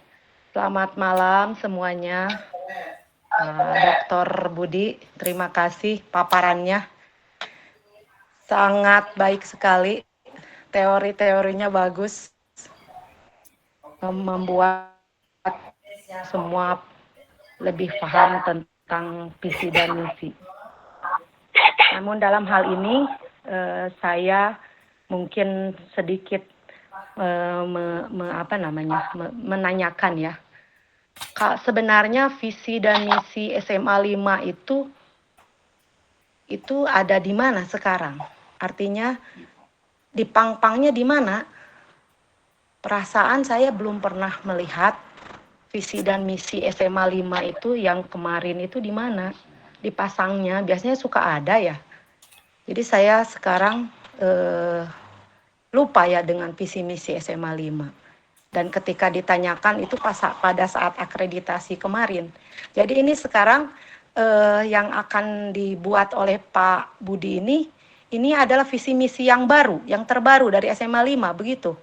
E: Selamat malam semuanya. Dr. Budi, terima kasih paparannya. Sangat baik sekali. Teori-teorinya bagus. Membuat semua lebih paham tentang visi dan misi. Namun dalam hal ini saya mungkin sedikit menanyakan ya. Sebenarnya visi dan misi SMA 5 itu ada di mana sekarang? Artinya di pang-pangnya di mana? Perasaan saya belum pernah melihat visi dan misi SMA 5 itu yang kemarin itu di mana? Dipasangnya biasanya suka ada ya. Jadi saya sekarang lupa ya dengan visi misi SMA 5. Dan ketika ditanyakan itu pada saat akreditasi kemarin. Jadi ini sekarang yang akan dibuat oleh Pak Budi ini adalah visi misi yang baru, yang terbaru dari SMA 5 begitu.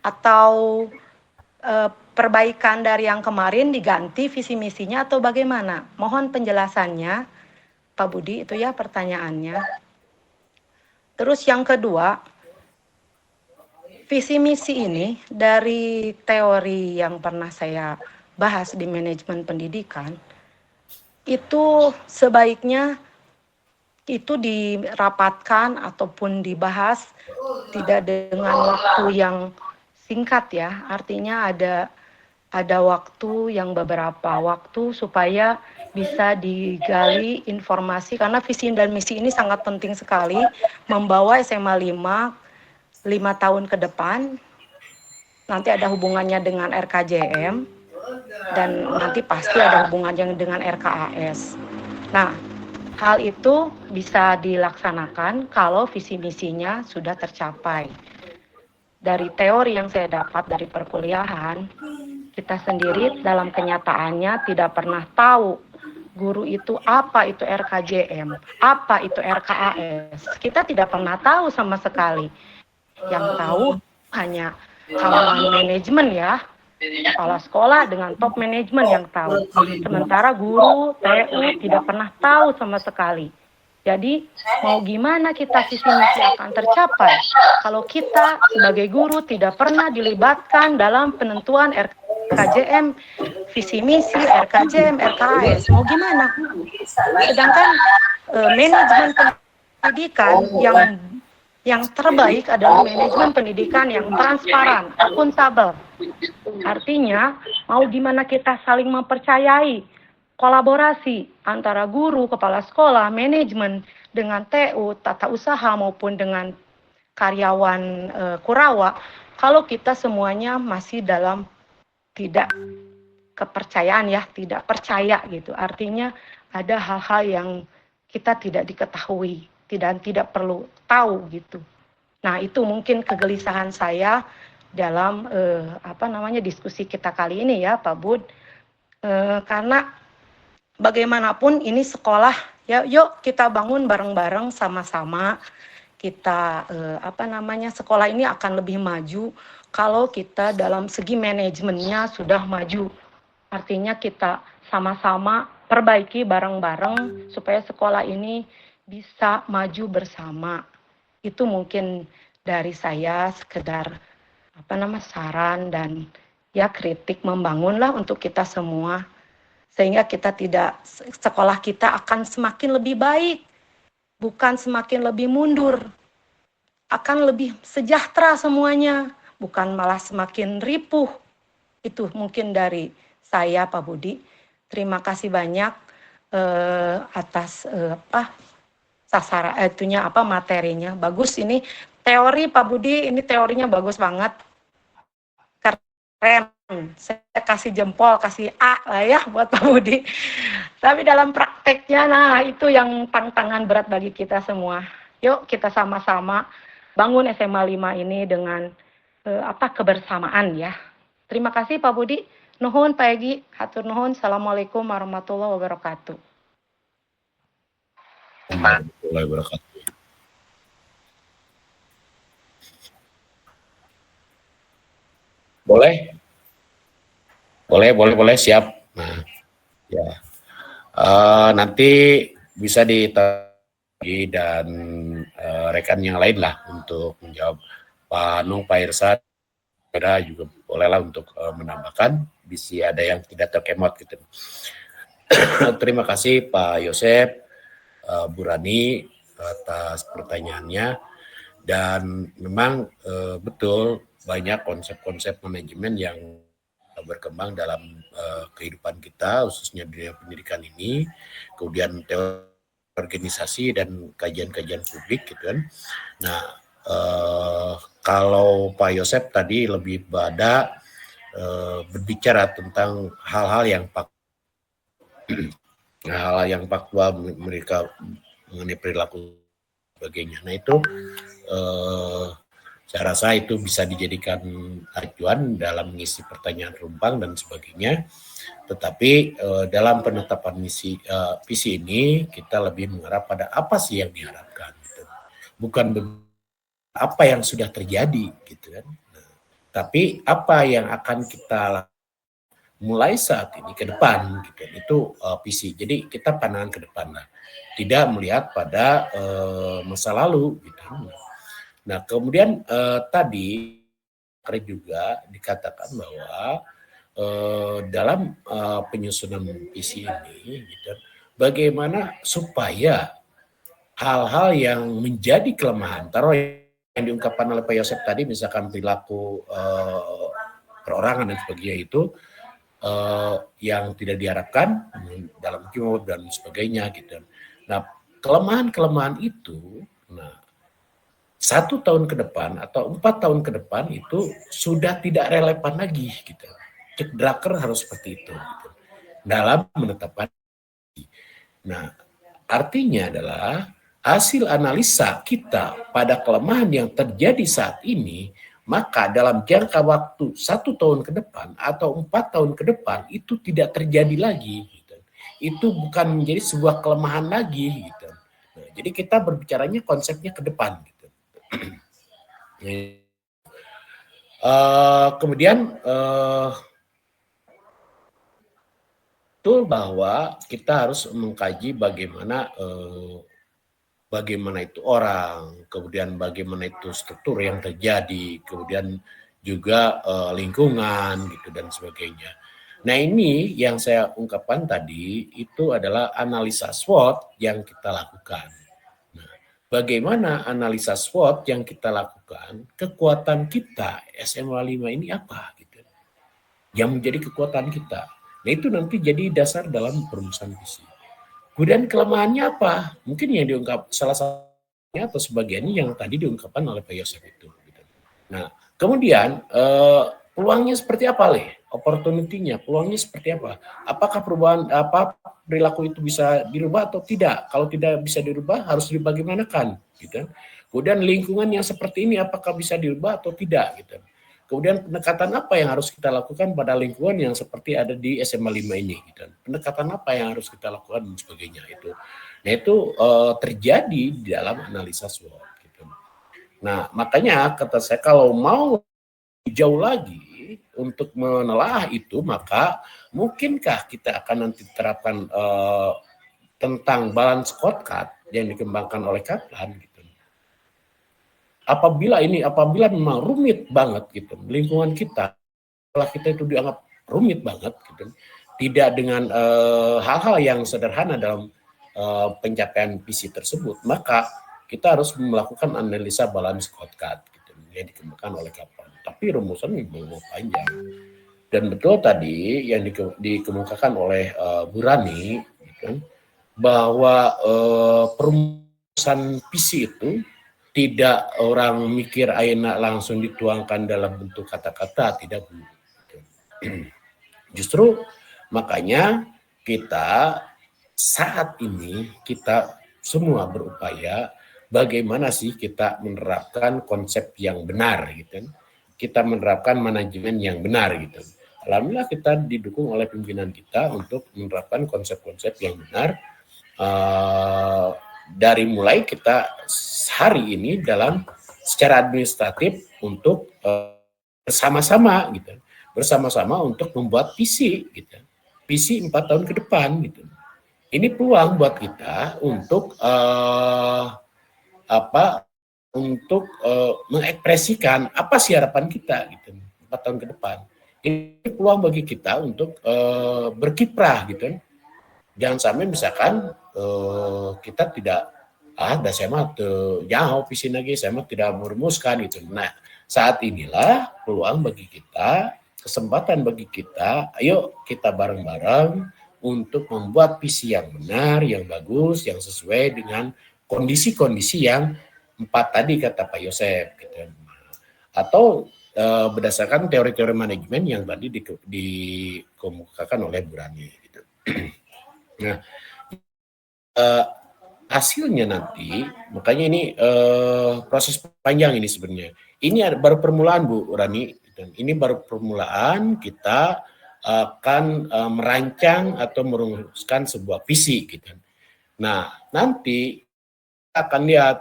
E: Atau perbaikan dari yang kemarin diganti visi misinya atau bagaimana? Mohon penjelasannya Pak Budi, itu ya pertanyaannya. Terus yang kedua, visi misi ini dari teori yang pernah saya bahas di manajemen pendidikan, itu sebaiknya itu dirapatkan ataupun dibahas tidak dengan waktu yang singkat ya. Artinya ada waktu yang beberapa waktu supaya bisa digali informasi, karena visi dan misi ini sangat penting sekali membawa SMA 5 tahun ke depan. Nanti ada hubungannya dengan RKJM dan nanti pasti ada hubungannya dengan RKAS. Nah, hal itu bisa dilaksanakan kalau visi misinya sudah tercapai. Dari teori yang saya dapat dari perkuliahan, kita sendiri dalam kenyataannya tidak pernah tahu guru itu apa itu RKJM, apa itu RKAS. Kita tidak pernah tahu sama sekali. Yang tahu hanya kalangan manajemen ya, kepala sekolah dengan top manajemen yang tahu. Sementara guru, TU tidak pernah tahu sama sekali. Jadi mau gimana kita visi misi akan tercapai kalau kita sebagai guru tidak pernah dilibatkan dalam penentuan RKJM, visi misi, RKJM, RKAS. Mau gimana? Sedangkan manajemen pendidikan yang terbaik adalah manajemen pendidikan yang transparan, akuntabel. Artinya, mau gimana kita saling mempercayai, kolaborasi antara guru, kepala sekolah, manajemen dengan TU, tata usaha maupun dengan karyawan Kurawa, kalau kita semuanya masih dalam tidak kepercayaan ya, tidak percaya gitu. Artinya ada hal-hal yang kita tidak diketahui, tidak perlu tahu gitu. Nah, itu mungkin kegelisahan saya dalam diskusi kita kali ini ya, Pak Bud. Karena bagaimanapun ini sekolah ya, yuk kita bangun bareng-bareng sama-sama. Kita sekolah ini akan lebih maju kalau kita dalam segi manajemennya sudah maju. Artinya kita sama-sama perbaiki bareng-bareng supaya sekolah ini bisa maju bersama. Itu mungkin dari saya sekedar saran dan ya kritik membangunlah untuk kita semua, sehingga sekolah kita akan semakin lebih baik, bukan semakin lebih mundur, akan lebih sejahtera semuanya, bukan malah semakin ripuh. Itu mungkin dari saya, Pak Budi. Terima kasih banyak atas materinya. Bagus ini teori, Pak Budi, ini teorinya bagus banget. Keren. Saya kasih jempol, kasih A lah ya buat Pak Budi. Tapi dalam prakteknya, nah itu yang tantangan berat bagi kita semua. Yuk kita sama-sama bangun SMA 5 ini dengan kebersamaan ya. Terima kasih Pak Budi. Nuhun Pak Egi, hatur nuhun. Assalamualaikum warahmatullahi wabarakatuh.
C: Warahmatullahi wabarakatuh. Boleh, siap. Nah, ya. Nanti bisa ditagi dan rekan yang lain lah untuk menjawab. Pak Nung, Pak Irsa, juga bolehlah untuk menambahkan. Bisa ada yang tidak terkemot gitu. Terima kasih Pak Yosep, Bu Rani atas pertanyaannya. Dan memang betul banyak konsep-konsep manajemen yang berkembang dalam kehidupan kita, khususnya dunia pendidikan ini, kemudian teori organisasi dan kajian-kajian publik gitu kan. Nah, kalau Pak Yosep tadi lebih pada berbicara tentang hal-hal yang faktual mereka mengenai perilaku sebagainya. Nah itu saya rasa itu bisa dijadikan acuan dalam mengisi pertanyaan rumpang dan sebagainya. Tetapi dalam penetapan visi ini kita lebih mengharap pada apa sih yang diharapkan, gitu. Bukan apa yang sudah terjadi, gitu kan. Nah, tapi apa yang akan kita lakukan mulai saat ini ke depan, gitu. Itu visi. Jadi kita pandangan ke depan lah, tidak melihat pada masa lalu, gitu. Nah, kemudian tadi juga dikatakan bahwa dalam penyusunan visi ini gitu, bagaimana supaya hal-hal yang menjadi kelemahan, taruh yang diungkapkan oleh Pak Yosep tadi, misalkan perilaku perorangan dan sebagainya itu yang tidak diharapkan dalam job dan sebagainya gitu. Nah, kelemahan-kelemahan itu, nah 1 tahun ke depan atau 4 tahun ke depan itu sudah tidak relevan lagi gitu. Cek Drucker harus seperti itu gitu, dalam menetapkan. Nah, artinya adalah hasil analisa kita pada kelemahan yang terjadi saat ini, maka dalam jangka waktu 1 tahun ke depan atau 4 tahun ke depan itu tidak terjadi lagi. Gitu. Itu bukan menjadi sebuah kelemahan lagi. Gitu. Nah, jadi kita berbicaranya konsepnya ke depan. Gitu. Kemudian betul bahwa kita harus mengkaji bagaimana itu orang, kemudian bagaimana itu struktur yang terjadi, kemudian juga lingkungan gitu dan sebagainya. Nah, ini yang saya ungkapkan tadi itu adalah analisa SWOT yang kita lakukan. Nah, bagaimana analisa SWOT yang kita lakukan? Kekuatan kita SMA 5 ini apa gitu. Yang menjadi kekuatan kita. Nah, itu nanti jadi dasar dalam perumusan visi. Kemudian kelemahannya apa? Mungkin yang diungkap salah satunya atau sebagiannya yang tadi diungkapkan oleh Pak Yosef itu. Nah, kemudian peluangnya seperti apa, Le? Opportunity-nya, peluangnya seperti apa? Apakah perubahan perilaku itu bisa dirubah atau tidak? Kalau tidak bisa dirubah, harus dibagaimanakan, gitu. Kemudian lingkungan yang seperti ini, apakah bisa dirubah atau tidak, gitu. Kemudian pendekatan apa yang harus kita lakukan pada lingkungan yang seperti ada di SMA 5 ini, gitu. Pendekatan apa yang harus kita lakukan dan sebagainya itu. Nah, itu terjadi di dalam analisa SWOT. Gitu. Nah, makanya kata saya kalau mau jauh lagi untuk menelaah itu, maka mungkinkah kita akan nanti terapkan tentang balance scorecard yang dikembangkan oleh Kaplan gitu. Apabila memang rumit banget gitu lingkungan kita, kalau kita itu dianggap rumit banget gitu, tidak dengan hal-hal yang sederhana dalam pencapaian visi tersebut, maka kita harus melakukan analisa balance scorecard gitu, yang dikembangkan oleh Kaplan. Tapi rumusannya belum panjang. Dan betul tadi yang dikemukakan oleh Bu Rani gitu, bahwa perumusan visi itu tidak orang mikir enak langsung dituangkan dalam bentuk kata-kata, tidak. Justru makanya kita saat ini kita semua berupaya bagaimana sih kita menerapkan konsep yang benar gitu. Kita menerapkan manajemen yang benar gitu. Alhamdulillah kita didukung oleh pimpinan kita untuk menerapkan konsep-konsep yang benar. Dari mulai kita hari ini dalam secara administratif untuk bersama-sama gitu, bersama-sama untuk membuat visi gitu, visi 4 tahun ke depan gitu. Ini peluang buat kita untuk mengekspresikan apa sih harapan kita gitu 4 tahun ke depan. Ini peluang bagi kita untuk berkiprah gitu. Jangan sampai misalkan kita tidak saya mah jauh visi lagi, saya mah tidak merumuskan gitu. Nah, saat inilah peluang bagi kita, kesempatan bagi kita, ayo kita bareng-bareng untuk membuat visi yang benar, yang bagus, yang sesuai dengan kondisi-kondisi yang 4 tadi kata Pak Yosef gitu. Atau berdasarkan teori-teori manajemen yang tadi dikemukakan oleh Bu Rani gitu. Nah, hasilnya nanti, makanya ini proses panjang ini sebenarnya. Ini baru permulaan Bu Rani, dan ini baru permulaan kita akan merancang atau merumuskan sebuah visi gitu. Nah, nanti akan lihat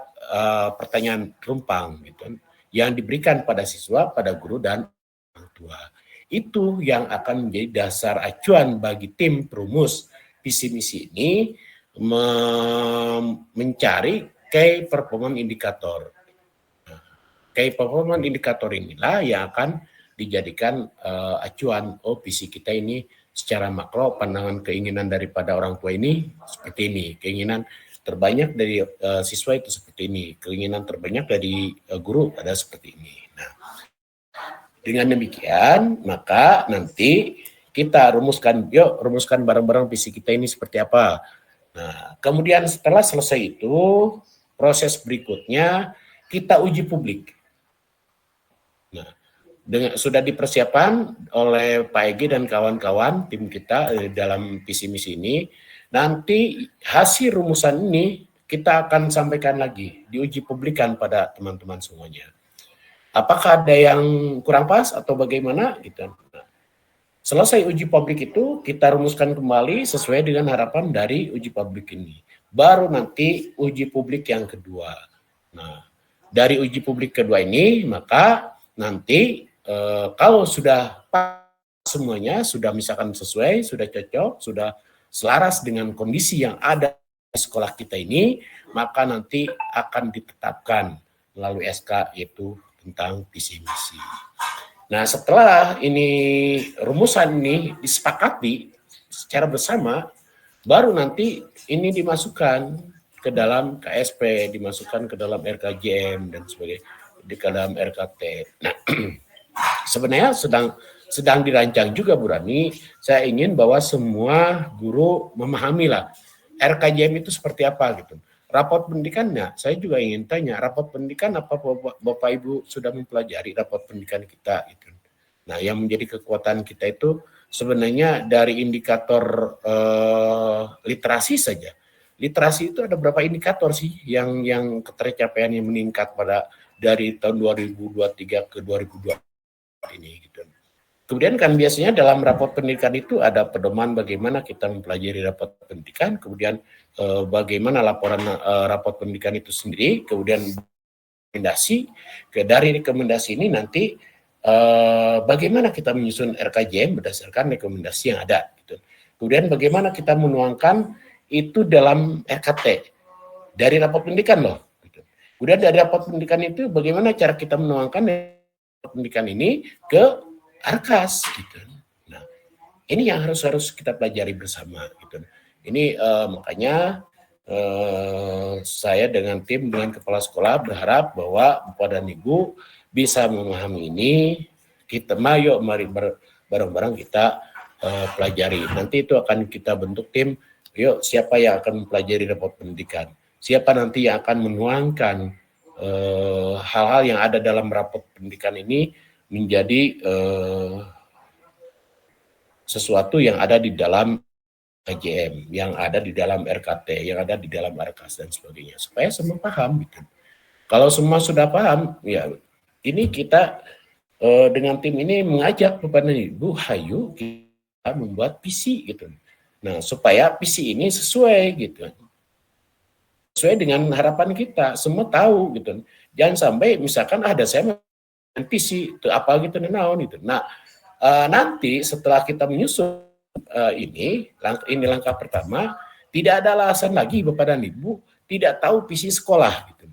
C: pertanyaan rumpang gitu yang diberikan pada siswa, pada guru dan orang tua. Itu yang akan menjadi dasar acuan bagi tim perumus visi misi ini mencari key performance indicator. Key performance indicator inilah yang akan dijadikan acuan, visi kita ini secara makro pandangan keinginan daripada orang tua ini seperti ini, keinginan terbanyak dari siswa itu seperti ini, keinginan terbanyak dari guru ada seperti ini. Nah, dengan demikian maka nanti kita rumuskan bareng-bareng visi kita ini seperti apa. Nah, kemudian setelah selesai itu, proses berikutnya kita uji publik. Nah, sudah dipersiapkan oleh Pak Egi dan kawan-kawan tim kita dalam visi misi ini. Nanti hasil rumusan ini kita akan sampaikan lagi, diuji publikan pada teman-teman semuanya. Apakah ada yang kurang pas atau bagaimana gitu. Selesai uji publik itu, kita rumuskan kembali sesuai dengan harapan dari uji publik ini. Baru nanti uji publik yang kedua. Nah, dari uji publik kedua ini, maka nanti kalau sudah pas semuanya, sudah misalkan sesuai, sudah cocok, sudah selaras dengan kondisi yang ada di sekolah kita ini, maka nanti akan ditetapkan melalui SK yaitu tentang visi misi. Nah, setelah ini rumusan ini disepakati secara bersama, baru nanti ini dimasukkan ke dalam KSP, dimasukkan ke dalam RKJM dan sebagainya, di dalam RKT. Nah, sebenarnya sedang dirancang juga Bu Rani. Saya ingin bahwa semua guru memahami lah RKJM itu seperti apa gitu. Rapot pendidikannya, saya juga ingin tanya, rapot pendidikan apa Bapak Ibu sudah mempelajari rapot pendidikan kita itu. Nah, yang menjadi kekuatan kita itu sebenarnya dari indikator literasi saja. Literasi itu ada berapa indikator sih yang ketercapaiannya meningkat pada dari tahun 2023 ke 2024 ini gitu. Kemudian kan biasanya dalam rapot pendidikan itu ada pedoman bagaimana kita mempelajari rapot pendidikan, kemudian bagaimana laporan rapot pendidikan itu sendiri, kemudian rekomendasi, dari rekomendasi ini nanti bagaimana kita menyusun RKJM berdasarkan rekomendasi yang ada. Gitu. Kemudian bagaimana kita menuangkan itu dalam RKT dari rapot pendidikan loh. Gitu. Kemudian dari rapot pendidikan itu bagaimana cara kita menuangkan rapot pendidikan ini ke Arkas gitu. Nah, ini yang harus kita pelajari bersama gitu. Ini makanya saya dengan tim dengan kepala sekolah berharap bahwa Bapak dan Ibu bisa memahami ini. Mari bareng-bareng kita pelajari. Nanti itu akan kita bentuk tim. Yuk, siapa yang akan mempelajari rapot pendidikan? Siapa nanti yang akan menuangkan hal-hal yang ada dalam rapot pendidikan ini menjadi sesuatu yang ada di dalam KJM, yang ada di dalam RKT, yang ada di dalam Arkas dan sebagainya, supaya semua paham. Gitu. Kalau semua sudah paham, ya ini kita dengan tim ini mengajak kepada Ibu, hayu kita membuat visi gitu. Nah, supaya visi ini sesuai gitu, sesuai dengan harapan kita, semua tahu gitu. Jangan sampai misalkan ada saya visi itu apa gitu naon itu. Nah, nanti setelah kita menyusun ini langkah pertama, tidak ada alasan lagi Bapak dan Ibu tidak tahu visi sekolah gitu.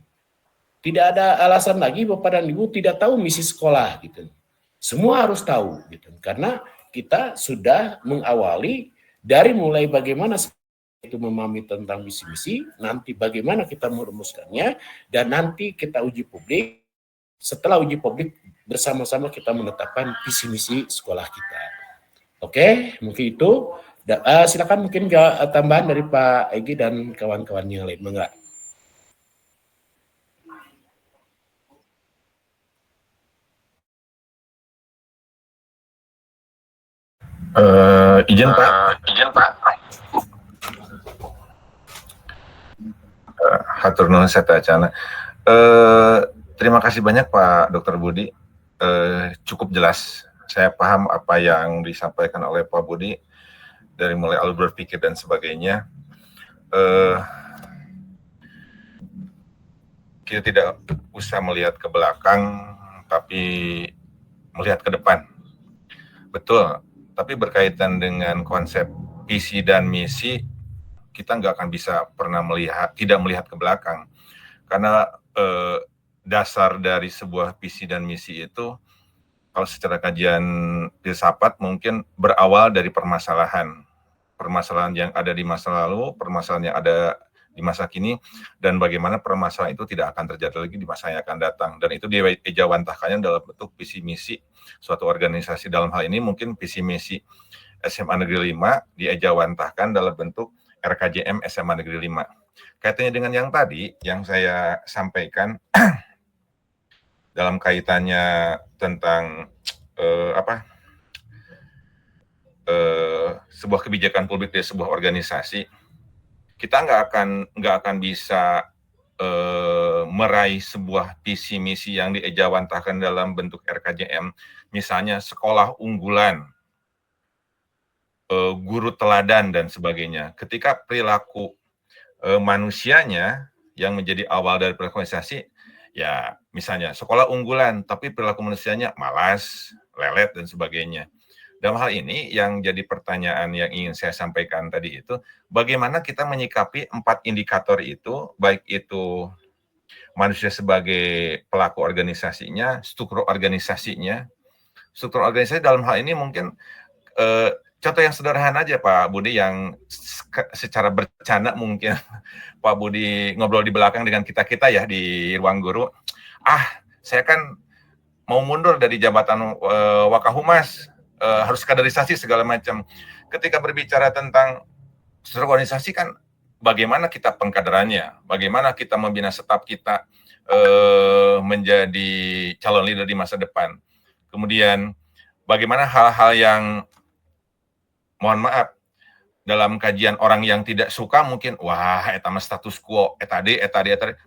C: Tidak ada alasan lagi Bapak dan Ibu tidak tahu misi sekolah gitu. Semua harus tahu gitu. Karena kita sudah mengawali dari mulai bagaimana itu memahami tentang misi-misi, nanti bagaimana kita merumuskannya, dan nanti kita uji publik. Setelah uji publik, bersama-sama kita menetapkan visi misi sekolah kita. Oke, mungkin itu. Silakan mungkin tambahan dari Pak Egi dan kawan-kawan yang lain. Enggak?
D: Izin Pak. Hatur nuhun sateuacan. Terima kasih banyak Pak Dr. Budi. Cukup jelas. Saya paham apa yang disampaikan oleh Pak Budi dari mulai alur berpikir dan sebagainya. Kita tidak usah melihat ke belakang, tapi melihat ke depan. Betul. Tapi berkaitan dengan konsep visi dan misi, kita nggak akan bisa pernah tidak melihat ke belakang. Karena dasar dari sebuah visi dan misi itu kalau secara kajian filsafat mungkin berawal dari permasalahan yang ada di masa lalu, permasalahan yang ada di masa kini, dan bagaimana permasalahan itu tidak akan terjadi lagi di masa yang akan datang. Dan itu diejawantahkannya dalam bentuk visi misi suatu organisasi. Dalam hal ini mungkin visi misi SMA Negeri 5 diejawantahkan dalam bentuk RKJM SMA Negeri 5. Kaitannya dengan yang tadi yang saya sampaikan dalam kaitannya tentang sebuah kebijakan publik dari sebuah organisasi, kita nggak akan bisa meraih sebuah visi misi yang diejawantahkan dalam bentuk RKJM, misalnya sekolah unggulan, guru teladan dan sebagainya. Ketika perilaku manusianya yang menjadi awal dari organisasi, ya misalnya sekolah unggulan, tapi perilaku manusianya malas, lelet dan sebagainya. Dalam hal ini yang jadi pertanyaan yang ingin saya sampaikan tadi itu, bagaimana kita menyikapi 4 indikator itu, baik itu manusia sebagai pelaku organisasinya, struktur organisasi dalam hal ini mungkin contoh yang sederhana aja Pak Budi, yang secara bercanda mungkin Pak Budi ngobrol di belakang dengan kita-kita ya di ruang guru, saya kan mau mundur dari jabatan Wakahumas, harus kaderisasi segala macam. Ketika berbicara tentang struktur organisasi kan bagaimana kita pengkaderannya, bagaimana kita membina staf kita menjadi calon leader di masa depan. Kemudian bagaimana hal-hal yang, mohon maaf, dalam kajian orang yang tidak suka mungkin, wah, eta mah status quo, eta de.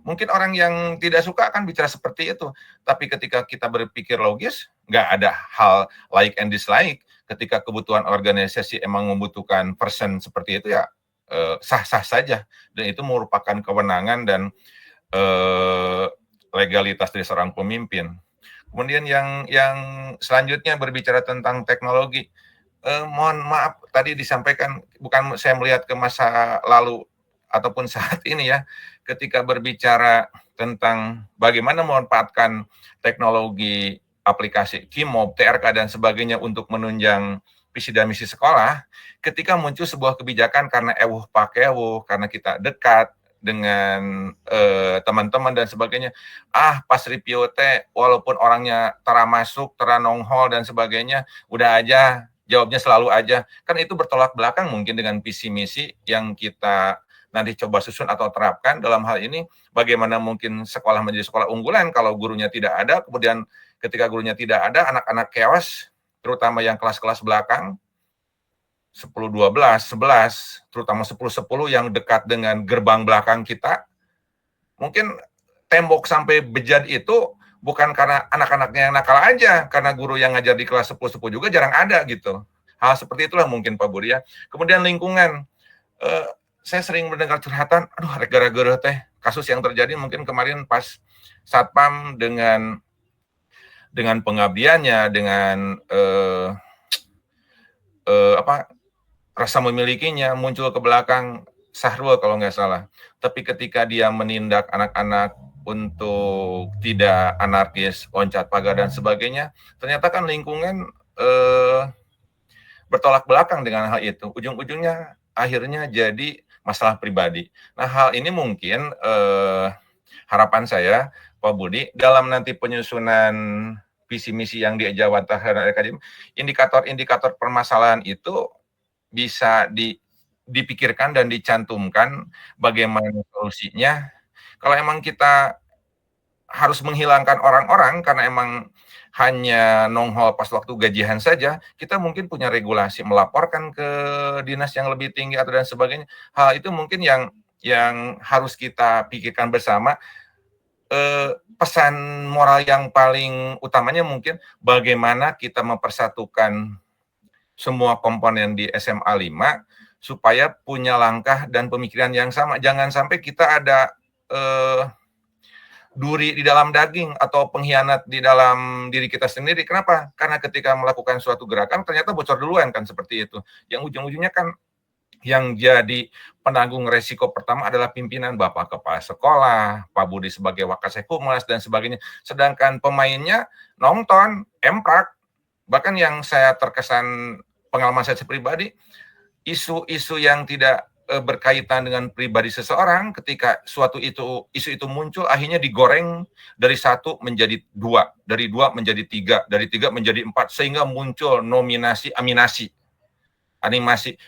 D: Mungkin orang yang tidak suka akan bicara seperti itu. Tapi ketika kita berpikir logis, nggak ada hal like and dislike. Ketika kebutuhan organisasi emang membutuhkan person seperti itu, ya sah-sah saja. Dan itu merupakan kewenangan dan legalitas dari seorang pemimpin. Kemudian yang selanjutnya berbicara tentang teknologi. Mohon maaf, tadi disampaikan, bukan saya melihat ke masa lalu ataupun saat ini ya, ketika berbicara tentang bagaimana memanfaatkan teknologi, aplikasi KIMOB, TRK, dan sebagainya untuk menunjang visi dan misi sekolah, ketika muncul sebuah kebijakan karena karena kita dekat dengan teman-teman dan sebagainya, pas review walaupun orangnya tara masuk, tara nonghol dan sebagainya, udah aja, jawabnya selalu aja, kan itu bertolak belakang mungkin dengan visi misi yang kita nanti coba susun atau terapkan. Dalam hal ini, bagaimana mungkin sekolah menjadi sekolah unggulan kalau gurunya tidak ada, kemudian ketika gurunya tidak ada, anak-anak chaos, terutama yang kelas-kelas belakang, 10, 12, 11, terutama 10, 10 yang dekat dengan gerbang belakang kita, mungkin tembok sampai bejat itu bukan karena anak-anaknya yang nakal aja, karena guru yang ngajar di kelas 10 juga jarang ada gitu. Hal seperti itulah mungkin Pak Budi ya. Kemudian lingkungan, saya sering mendengar curhatan, gara-gara teh kasus yang terjadi mungkin kemarin pas Satpam dengan pengabdiannya, dengan rasa memilikinya muncul ke belakang Sahrul kalau nggak salah. Tapi ketika dia menindak anak-anak untuk tidak anarkis, loncat pagar dan sebagainya, ternyata kan lingkungan bertolak belakang dengan hal itu. Ujung-ujungnya akhirnya jadi masalah pribadi. Nah, hal ini mungkin harapan saya, Pak Budi, dalam nanti penyusunan visi misi yang diejawantahkan RKJM, indikator-indikator permasalahan itu bisa dipikirkan dan dicantumkan bagaimana solusinya. Kalau emang kita harus menghilangkan orang-orang karena emang hanya nonghol pas waktu gajian saja, kita mungkin punya regulasi melaporkan ke dinas yang lebih tinggi atau dan sebagainya. Hal itu mungkin yang harus kita pikirkan bersama. Pesan moral yang paling utamanya mungkin bagaimana kita mempersatukan semua komponen di SMA 5 supaya punya langkah dan pemikiran yang sama. Jangan sampai kita ada duri di dalam daging atau pengkhianat di dalam diri kita sendiri. Kenapa? Karena ketika melakukan suatu gerakan ternyata bocor duluan kan seperti itu. Yang ujung-ujungnya kan yang jadi penanggung resiko pertama adalah pimpinan, Bapak Kepala Sekolah, Pak Budi sebagai Wakasek Humas dan sebagainya. Sedangkan pemainnya nonton, emprak, Bahkan yang saya terkesan pengalaman saya pribadi, isu-isu yang tidak berkaitan dengan pribadi seseorang, ketika isu itu muncul, akhirnya digoreng dari 1 menjadi 2, dari 2 menjadi 3, dari 3 menjadi 4, sehingga muncul animasi.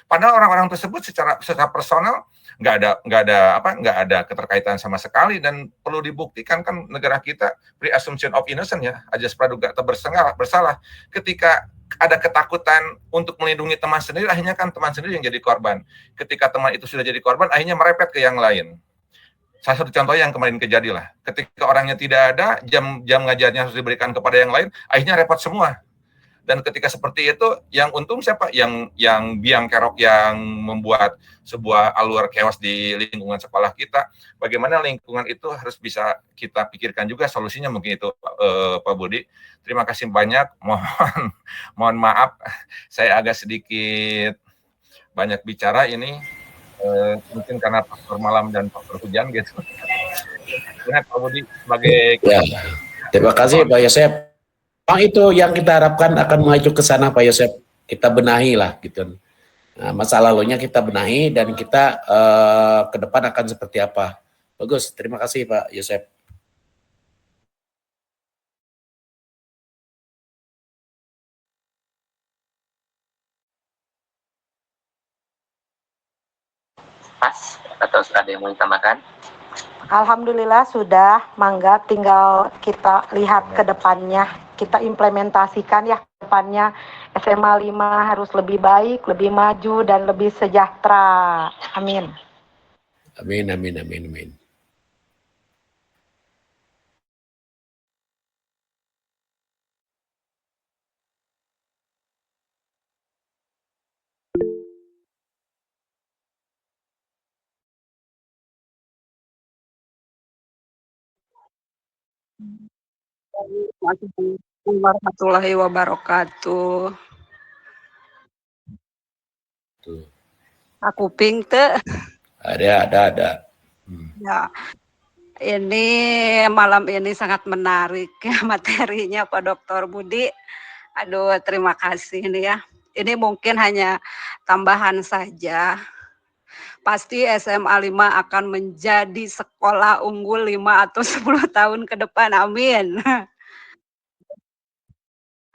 D: Padahal orang-orang tersebut secara personal nggak ada keterkaitan sama sekali, dan perlu dibuktikan kan negara kita presumption of innocent ya, ajas praduga tak bersalah. Ketika ada ketakutan untuk melindungi teman sendiri, akhirnya kan teman sendiri yang jadi korban. Ketika teman itu sudah jadi korban, akhirnya merepet ke yang lain. Salah satu contoh yang kemarin kejadian lah, ketika orangnya tidak ada, jam ngajarnya harus diberikan kepada yang lain, akhirnya repot semua. Dan ketika seperti itu, yang untung siapa? Yang biang kerok yang membuat sebuah alur chaos di lingkungan sekolah kita. Bagaimana lingkungan itu harus bisa kita pikirkan juga solusinya, mungkin itu Pak Budi. Terima kasih banyak. Mohon maaf, saya agak sedikit banyak bicara ini. Mungkin karena faktor malam dan faktor hujan gitu. Pak Budi sebagai...
C: Ya, terima kasih Pak Yosef. Itu yang kita harapkan akan maju ke sana Pak Yosef. Kita benahi lah gitu. Nah, masa lalunya kita benahi dan kita ke depan akan seperti apa. Bagus, terima kasih Pak Yosef.
F: Pas atau sudah ada yang mau ditambahkan?
E: Alhamdulillah sudah, mangga tinggal kita lihat ke depannya, kita implementasikan ya ke depannya. SMA 5 harus lebih baik, lebih maju, dan lebih sejahtera. Amin.
C: Amin, amin, amin, amin.
G: Assalamualaikum warahmatullahi wabarakatuh.
C: Tuh.
G: Aku ping teh.
C: Ada.
G: Ya, ini malam ini sangat menarik ya materinya Pak Dr. Budi. Aduh, terima kasih nih ya. Ini mungkin hanya tambahan saja. Pasti SMA 5 akan menjadi sekolah unggul 5 atau 10 tahun ke depan. Amin.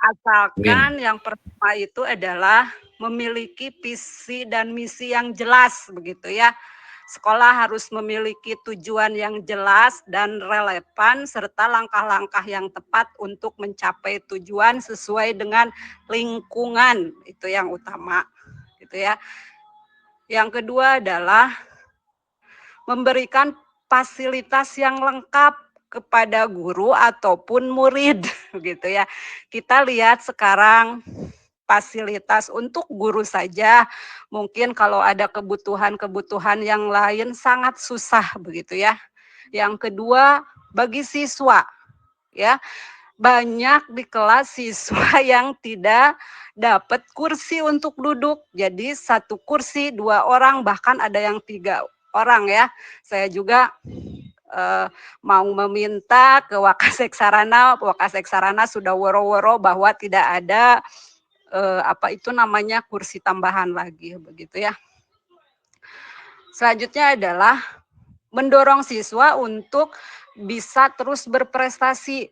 G: Asalkan yang pertama itu adalah memiliki visi dan misi yang jelas begitu ya. Sekolah harus memiliki tujuan yang jelas dan relevan serta langkah-langkah yang tepat untuk mencapai tujuan sesuai dengan lingkungan. Itu yang utama gitu ya. Yang kedua adalah memberikan fasilitas yang lengkap kepada guru ataupun murid gitu ya. Kita lihat sekarang fasilitas untuk guru saja mungkin kalau ada kebutuhan-kebutuhan yang lain sangat susah begitu ya. Yang kedua bagi siswa ya, banyak di kelas siswa yang tidak dapat kursi untuk duduk. Jadi 1 kursi 2 orang, bahkan ada yang 3 orang ya. Saya juga mau meminta ke Wakaseksarana sudah woro-woro bahwa tidak ada kursi tambahan lagi begitu ya. Selanjutnya adalah mendorong siswa untuk bisa terus berprestasi.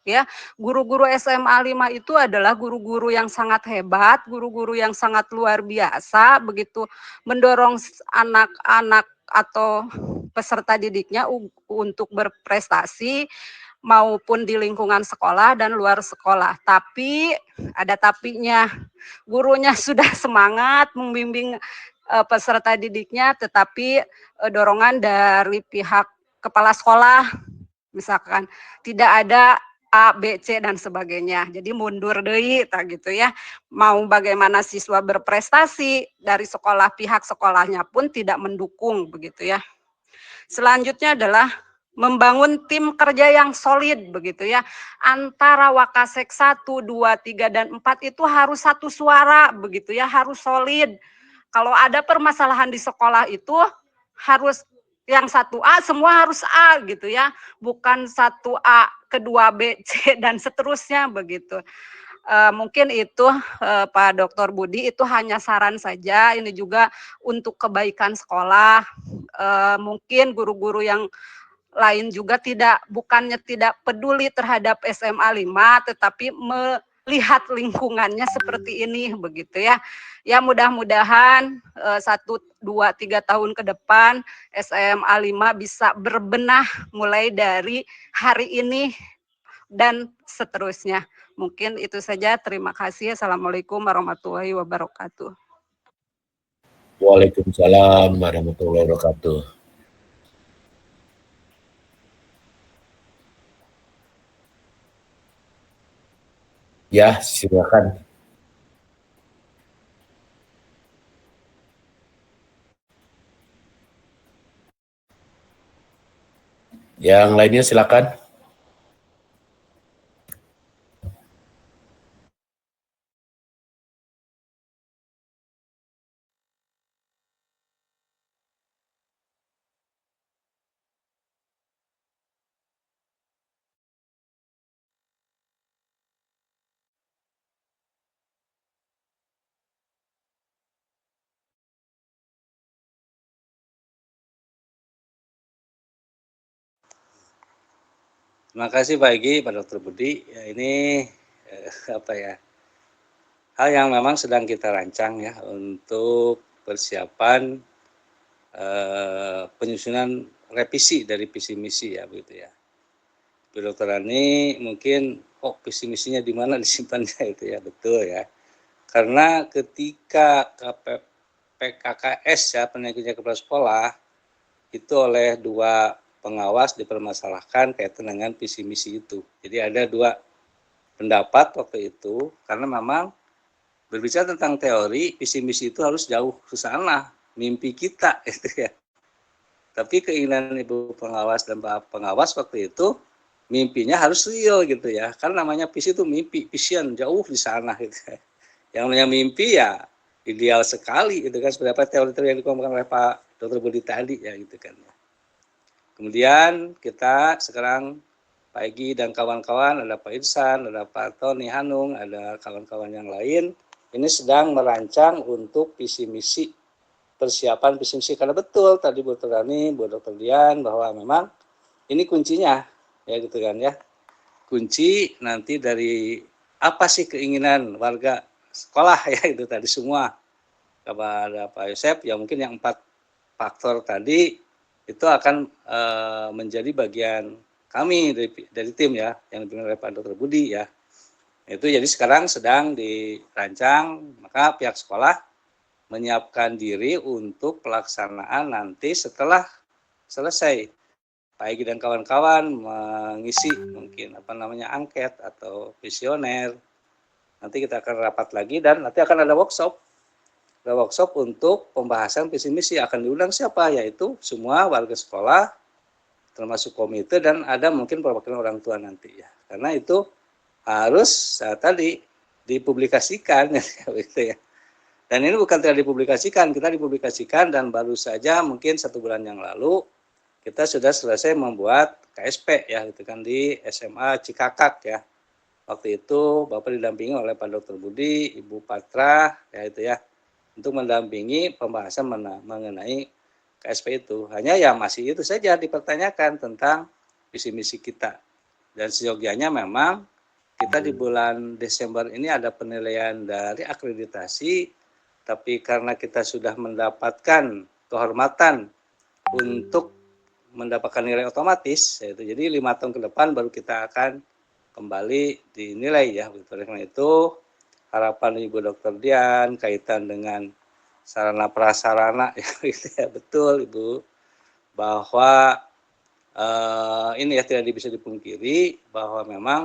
G: Ya, guru-guru SMA 5 itu adalah guru-guru yang sangat hebat, guru-guru yang sangat luar biasa, begitu mendorong anak-anak atau peserta didiknya untuk berprestasi maupun di lingkungan sekolah dan luar sekolah. Tapi ada tapinya, gurunya sudah semangat membimbing peserta didiknya, tetapi dorongan dari pihak kepala sekolah misalkan tidak ada A, B, C dan sebagainya. Jadi mundur deui gitu ya. Mau bagaimana siswa berprestasi dari sekolah, pihak sekolahnya pun tidak mendukung begitu ya. Selanjutnya adalah membangun tim kerja yang solid begitu ya. Antara Wakasek 1, 2, 3 dan 4 itu harus satu suara begitu ya, harus solid. Kalau ada permasalahan di sekolah itu harus yang 1A semua harus A gitu ya, bukan 1A kedua B C dan seterusnya begitu. Mungkin itu Pak Dr. Budi itu hanya saran saja, ini juga untuk kebaikan sekolah. Mungkin guru-guru yang lain juga bukannya tidak peduli terhadap SMA 5, tetapi melihat lingkungannya seperti ini begitu ya. Ya mudah-mudahan 1, 2, 3 tahun ke depan SMA 5 bisa berbenah mulai dari hari ini dan seterusnya. Mungkin itu saja. Terima kasih. Assalamualaikum warahmatullahi wabarakatuh.
C: Waalaikumsalam warahmatullahi wabarakatuh. Ya, silakan. Yang lainnya silakan.
A: Terima kasih Pak Egy, Pak Dr. Budi. Ya, ini apa ya, hal yang memang sedang kita rancang ya untuk persiapan penyusunan revisi dari visi misi ya begitu ya. Bu Dr. Rani mungkin visi misinya di mana disimpannya itu ya, betul ya. Karena ketika PKKS ya, penelitian kepala sekolah itu oleh 2 pengawas dipermasalahkan kaitan dengan visi misi itu. Jadi ada 2 pendapat waktu itu, karena memang berbicara tentang teori, visi misi itu harus jauh ke sana, mimpi kita itu ya. Tapi keinginan Ibu pengawas dan Pak pengawas waktu itu, mimpinya harus real gitu ya. Kan namanya visi itu mimpi, vision jauh di sana gitu ya. Yang namanya mimpi ya ideal sekali gitu kan, seperti apa teori-teori yang dikemukakan oleh Pak Dr. Budi tadi ya gitu kan. Kemudian kita sekarang Pak Egy dan kawan-kawan, ada Pak Irsan, ada Pak Tony Hanung, ada kawan-kawan yang lain, ini sedang merancang untuk visi misi, persiapan visi misi, karena betul tadi Bu Rani, Bu Dr. Dian, bahwa memang ini kuncinya, ya gitu kan ya, kunci nanti dari apa sih keinginan warga sekolah ya itu tadi semua, kepada Pak Yosep, ya mungkin yang 4 faktor tadi, itu akan menjadi bagian kami dari tim ya, yang dipimpin oleh Pak Dr. Budi ya. Itu jadi sekarang sedang dirancang, maka pihak sekolah menyiapkan diri untuk pelaksanaan nanti setelah selesai Pak Egy dan kawan-kawan mengisi mungkin angket atau visioner. Nanti kita akan rapat lagi dan nanti akan ada workshop untuk pembahasan visi misi. Akan diundang siapa? Yaitu semua warga sekolah, termasuk komite, dan ada mungkin perwakilan orang tua nanti ya. Karena itu harus tadi dipublikasikan gitu ya. Dan ini bukan tidak dipublikasikan, kita dipublikasikan dan baru saja mungkin 1 bulan yang lalu kita sudah selesai membuat KSP ya gitu kan di SMA Cikakak ya. Waktu itu Bapak didampingi oleh Pak Dr. Budi, Ibu Patra ya itu ya, untuk mendampingi pembahasan mengenai KSP itu. Hanya ya masih itu saja dipertanyakan tentang visi misi kita. Dan seyogianya memang kita di bulan Desember ini ada penilaian dari akreditasi, tapi karena kita sudah mendapatkan kehormatan untuk mendapatkan nilai otomatis, yaitu jadi 5 tahun ke depan baru kita akan kembali dinilai ya. Oleh karena itu harapan Ibu Dr. Dian kaitan dengan sarana prasarana ya betul Ibu, bahwa ini ya tidak bisa dipungkiri bahwa memang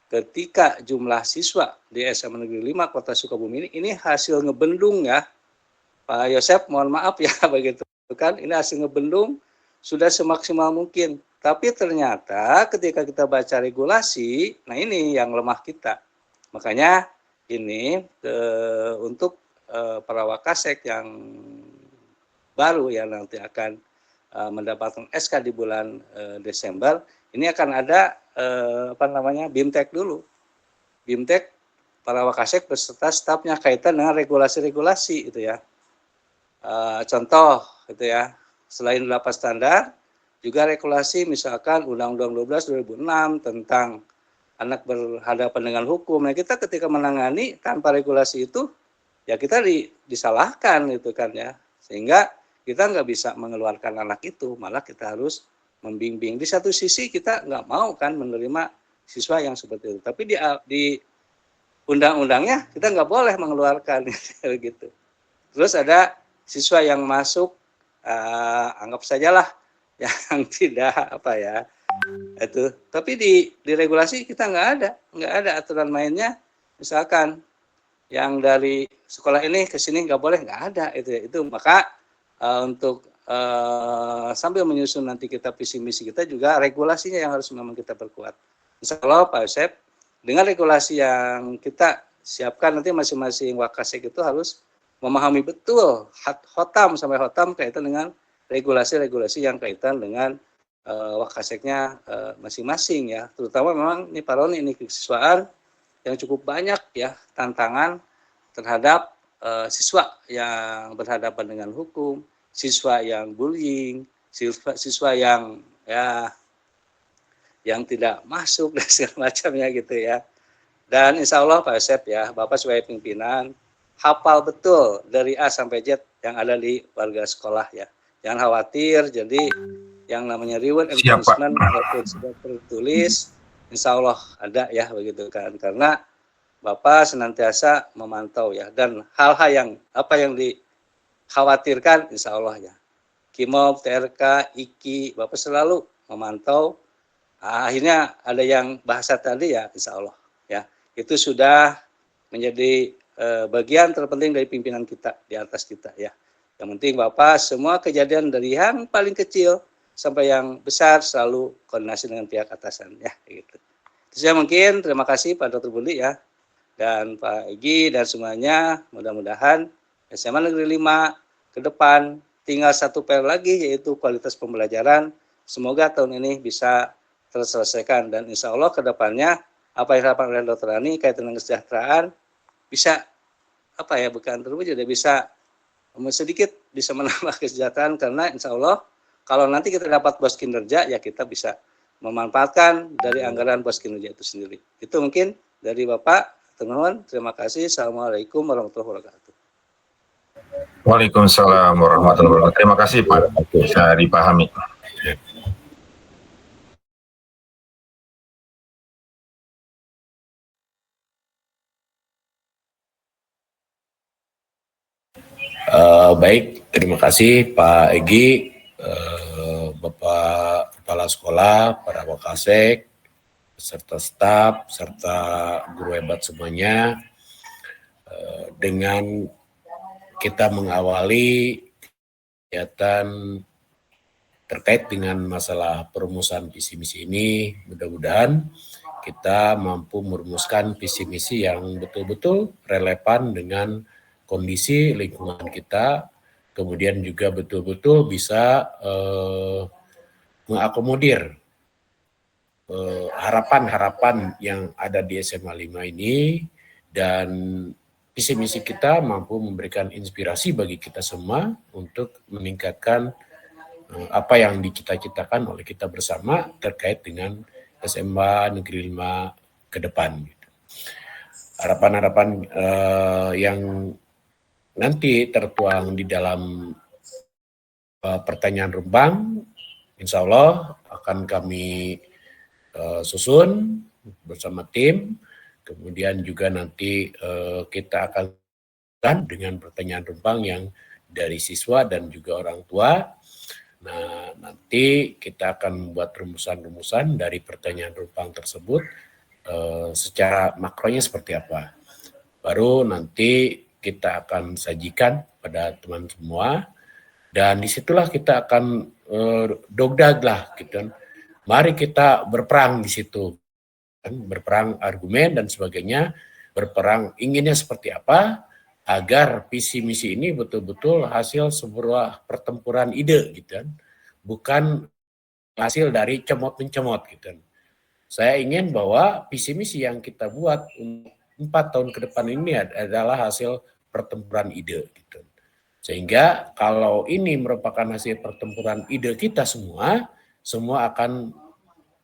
A: ketika jumlah siswa di SMA Negeri 5 Kota Sukabumi ini hasil ngebendung ya Pak Yosep, mohon maaf ya begitu kan, ini hasil ngebendung sudah semaksimal mungkin. Tapi ternyata ketika kita baca regulasi, nah ini yang lemah kita. Makanya ini untuk para wakasek yang baru yang nanti akan mendapatkan SK di bulan Desember, ini akan ada BIMTEK dulu. BIMTEK para wakasek beserta stafnya kaitan dengan regulasi-regulasi itu ya. Contoh gitu ya, selain 8 standar, juga regulasi misalkan Undang-Undang 12 2006 tentang anak berhadapan dengan hukum. Nah, kita ketika menangani tanpa regulasi itu, ya kita disalahkan gitu kan ya. Sehingga kita nggak bisa mengeluarkan anak itu, malah kita harus membimbing. Di satu sisi kita nggak mau kan menerima siswa yang seperti itu. Tapi di undang-undangnya kita nggak boleh mengeluarkan gitu. Terus ada siswa yang masuk, anggap sajalah yang tidak apa ya, itu. Tapi di regulasi kita nggak ada aturan mainnya. Misalkan yang dari sekolah ini ke sini nggak boleh, nggak ada itu. Maka untuk sambil menyusun nanti kita visi misi kita juga regulasinya yang harus memang kita perkuat. Insya Allah Pak Yosep, dengan regulasi yang kita siapkan nanti masing-masing wakasek itu harus memahami betul hotam sampai hotam kaitan dengan regulasi-regulasi yang kaitan dengan wakaseknya masing-masing ya. Terutama memang ini Pak Roni, ini kesiswaan yang cukup banyak ya tantangan terhadap siswa yang berhadapan dengan hukum, siswa yang bullying, siswa yang ya yang tidak masuk dan segala macamnya gitu ya. Dan insya Allah Pak Yosep ya, Bapak sebagai pimpinan hafal betul dari A sampai Z yang ada di warga sekolah ya. Jangan khawatir, jadi yang namanya reward and punishment walaupun sudah tertulis, insya Allah ada ya begitu kan. Karena Bapak senantiasa memantau ya, dan hal-hal yang apa yang dikhawatirkan insya Allah ya. Kimob, TRK, IKI, Bapak selalu memantau. Akhirnya ada yang bahasa tadi ya insya Allah ya. Itu sudah menjadi bagian terpenting dari pimpinan kita di atas kita ya. Yang penting Bapak semua kejadian dari yang paling kecil sampai yang besar selalu koordinasi dengan pihak atasan ya gitu. Itu saya mungkin, terima kasih Pak Dr. Budi ya dan Pak Egi dan semuanya. Mudah-mudahan SMA Negeri 5 ke depan tinggal satu PR lagi yaitu kualitas pembelajaran. Semoga tahun ini bisa terselesaikan dan insya Allah ke depannya apa yang diharapkan oleh Dr. Rani kaitan dengan kesejahteraan bisa apa ya, bukan terwujud ya, bisa sedikit bisa menambah kesejahteraan karena insya Allah kalau nanti kita dapat bos kinerja ya kita bisa memanfaatkan dari anggaran bos kinerja itu sendiri. Itu mungkin dari Bapak. Teman-teman, terima kasih. Assalamualaikum warahmatullahi wabarakatuh.
D: Waalaikumsalam warahmatullahi wabarakatuh. Terima kasih Pak, bisa dipahami.
C: Baik, terima kasih Pak Egi, Bapak Kepala Sekolah, para wakasek, serta staf, serta guru hebat semuanya. Dengan kita mengawali kegiatan terkait dengan masalah perumusan visi misi ini, mudah-mudahan kita mampu merumuskan visi misi yang betul-betul relevan dengan kondisi lingkungan kita, kemudian juga betul-betul bisa mengakomodir harapan-harapan yang ada di SMA 5 ini, dan visi misi kita mampu memberikan inspirasi bagi kita semua untuk meningkatkan apa yang dicita-citakan oleh kita bersama terkait dengan SMA Negeri 5 ke depan. Harapan-harapan yang nanti tertuang di dalam pertanyaan rumbang, insya Allah akan kami susun bersama tim, kemudian juga nanti kita akan dengan pertanyaan rumbang yang dari siswa dan juga orang tua. Nah, nanti kita akan membuat rumusan-rumusan dari pertanyaan rumbang tersebut secara makronya seperti apa. Baru nanti kita akan sajikan pada teman semua, dan disitulah kita akan dogdag lah gitu. Mari kita berperang di situ, berperang argumen dan sebagainya, berperang inginnya seperti apa agar visi misi ini betul-betul hasil sebuah pertempuran ide gitu kan, bukan hasil dari cemot-mencemot gitu. Saya ingin bahwa visi misi yang kita buat 4 tahun ke depan ini adalah hasil pertempuran ide gitu. Sehingga kalau ini merupakan hasil pertempuran ide kita semua akan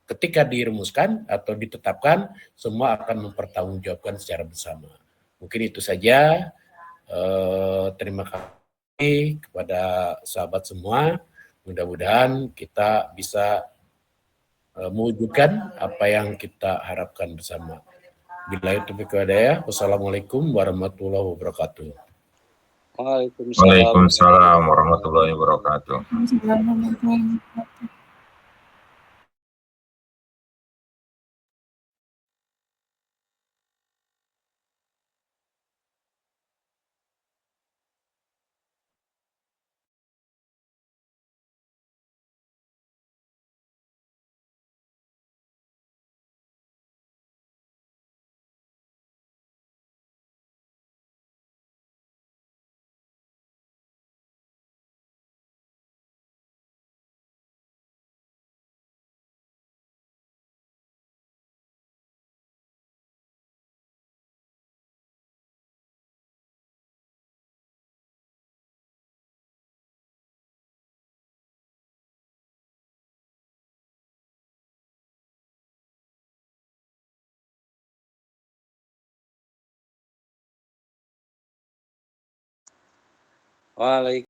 C: ketika dirumuskan atau ditetapkan, semua akan mempertanggungjawabkan secara bersama. Mungkin itu saja. Terima kasih kepada sahabat semua. Mudah-mudahan kita bisa mewujudkan apa yang kita harapkan bersama. Billahi taufiq wal hidayah. Wassalamualaikum warahmatullahi wabarakatuh.
D: Waalaikumsalam warahmatullahi wabarakatuh.
A: Waalaikumsalam.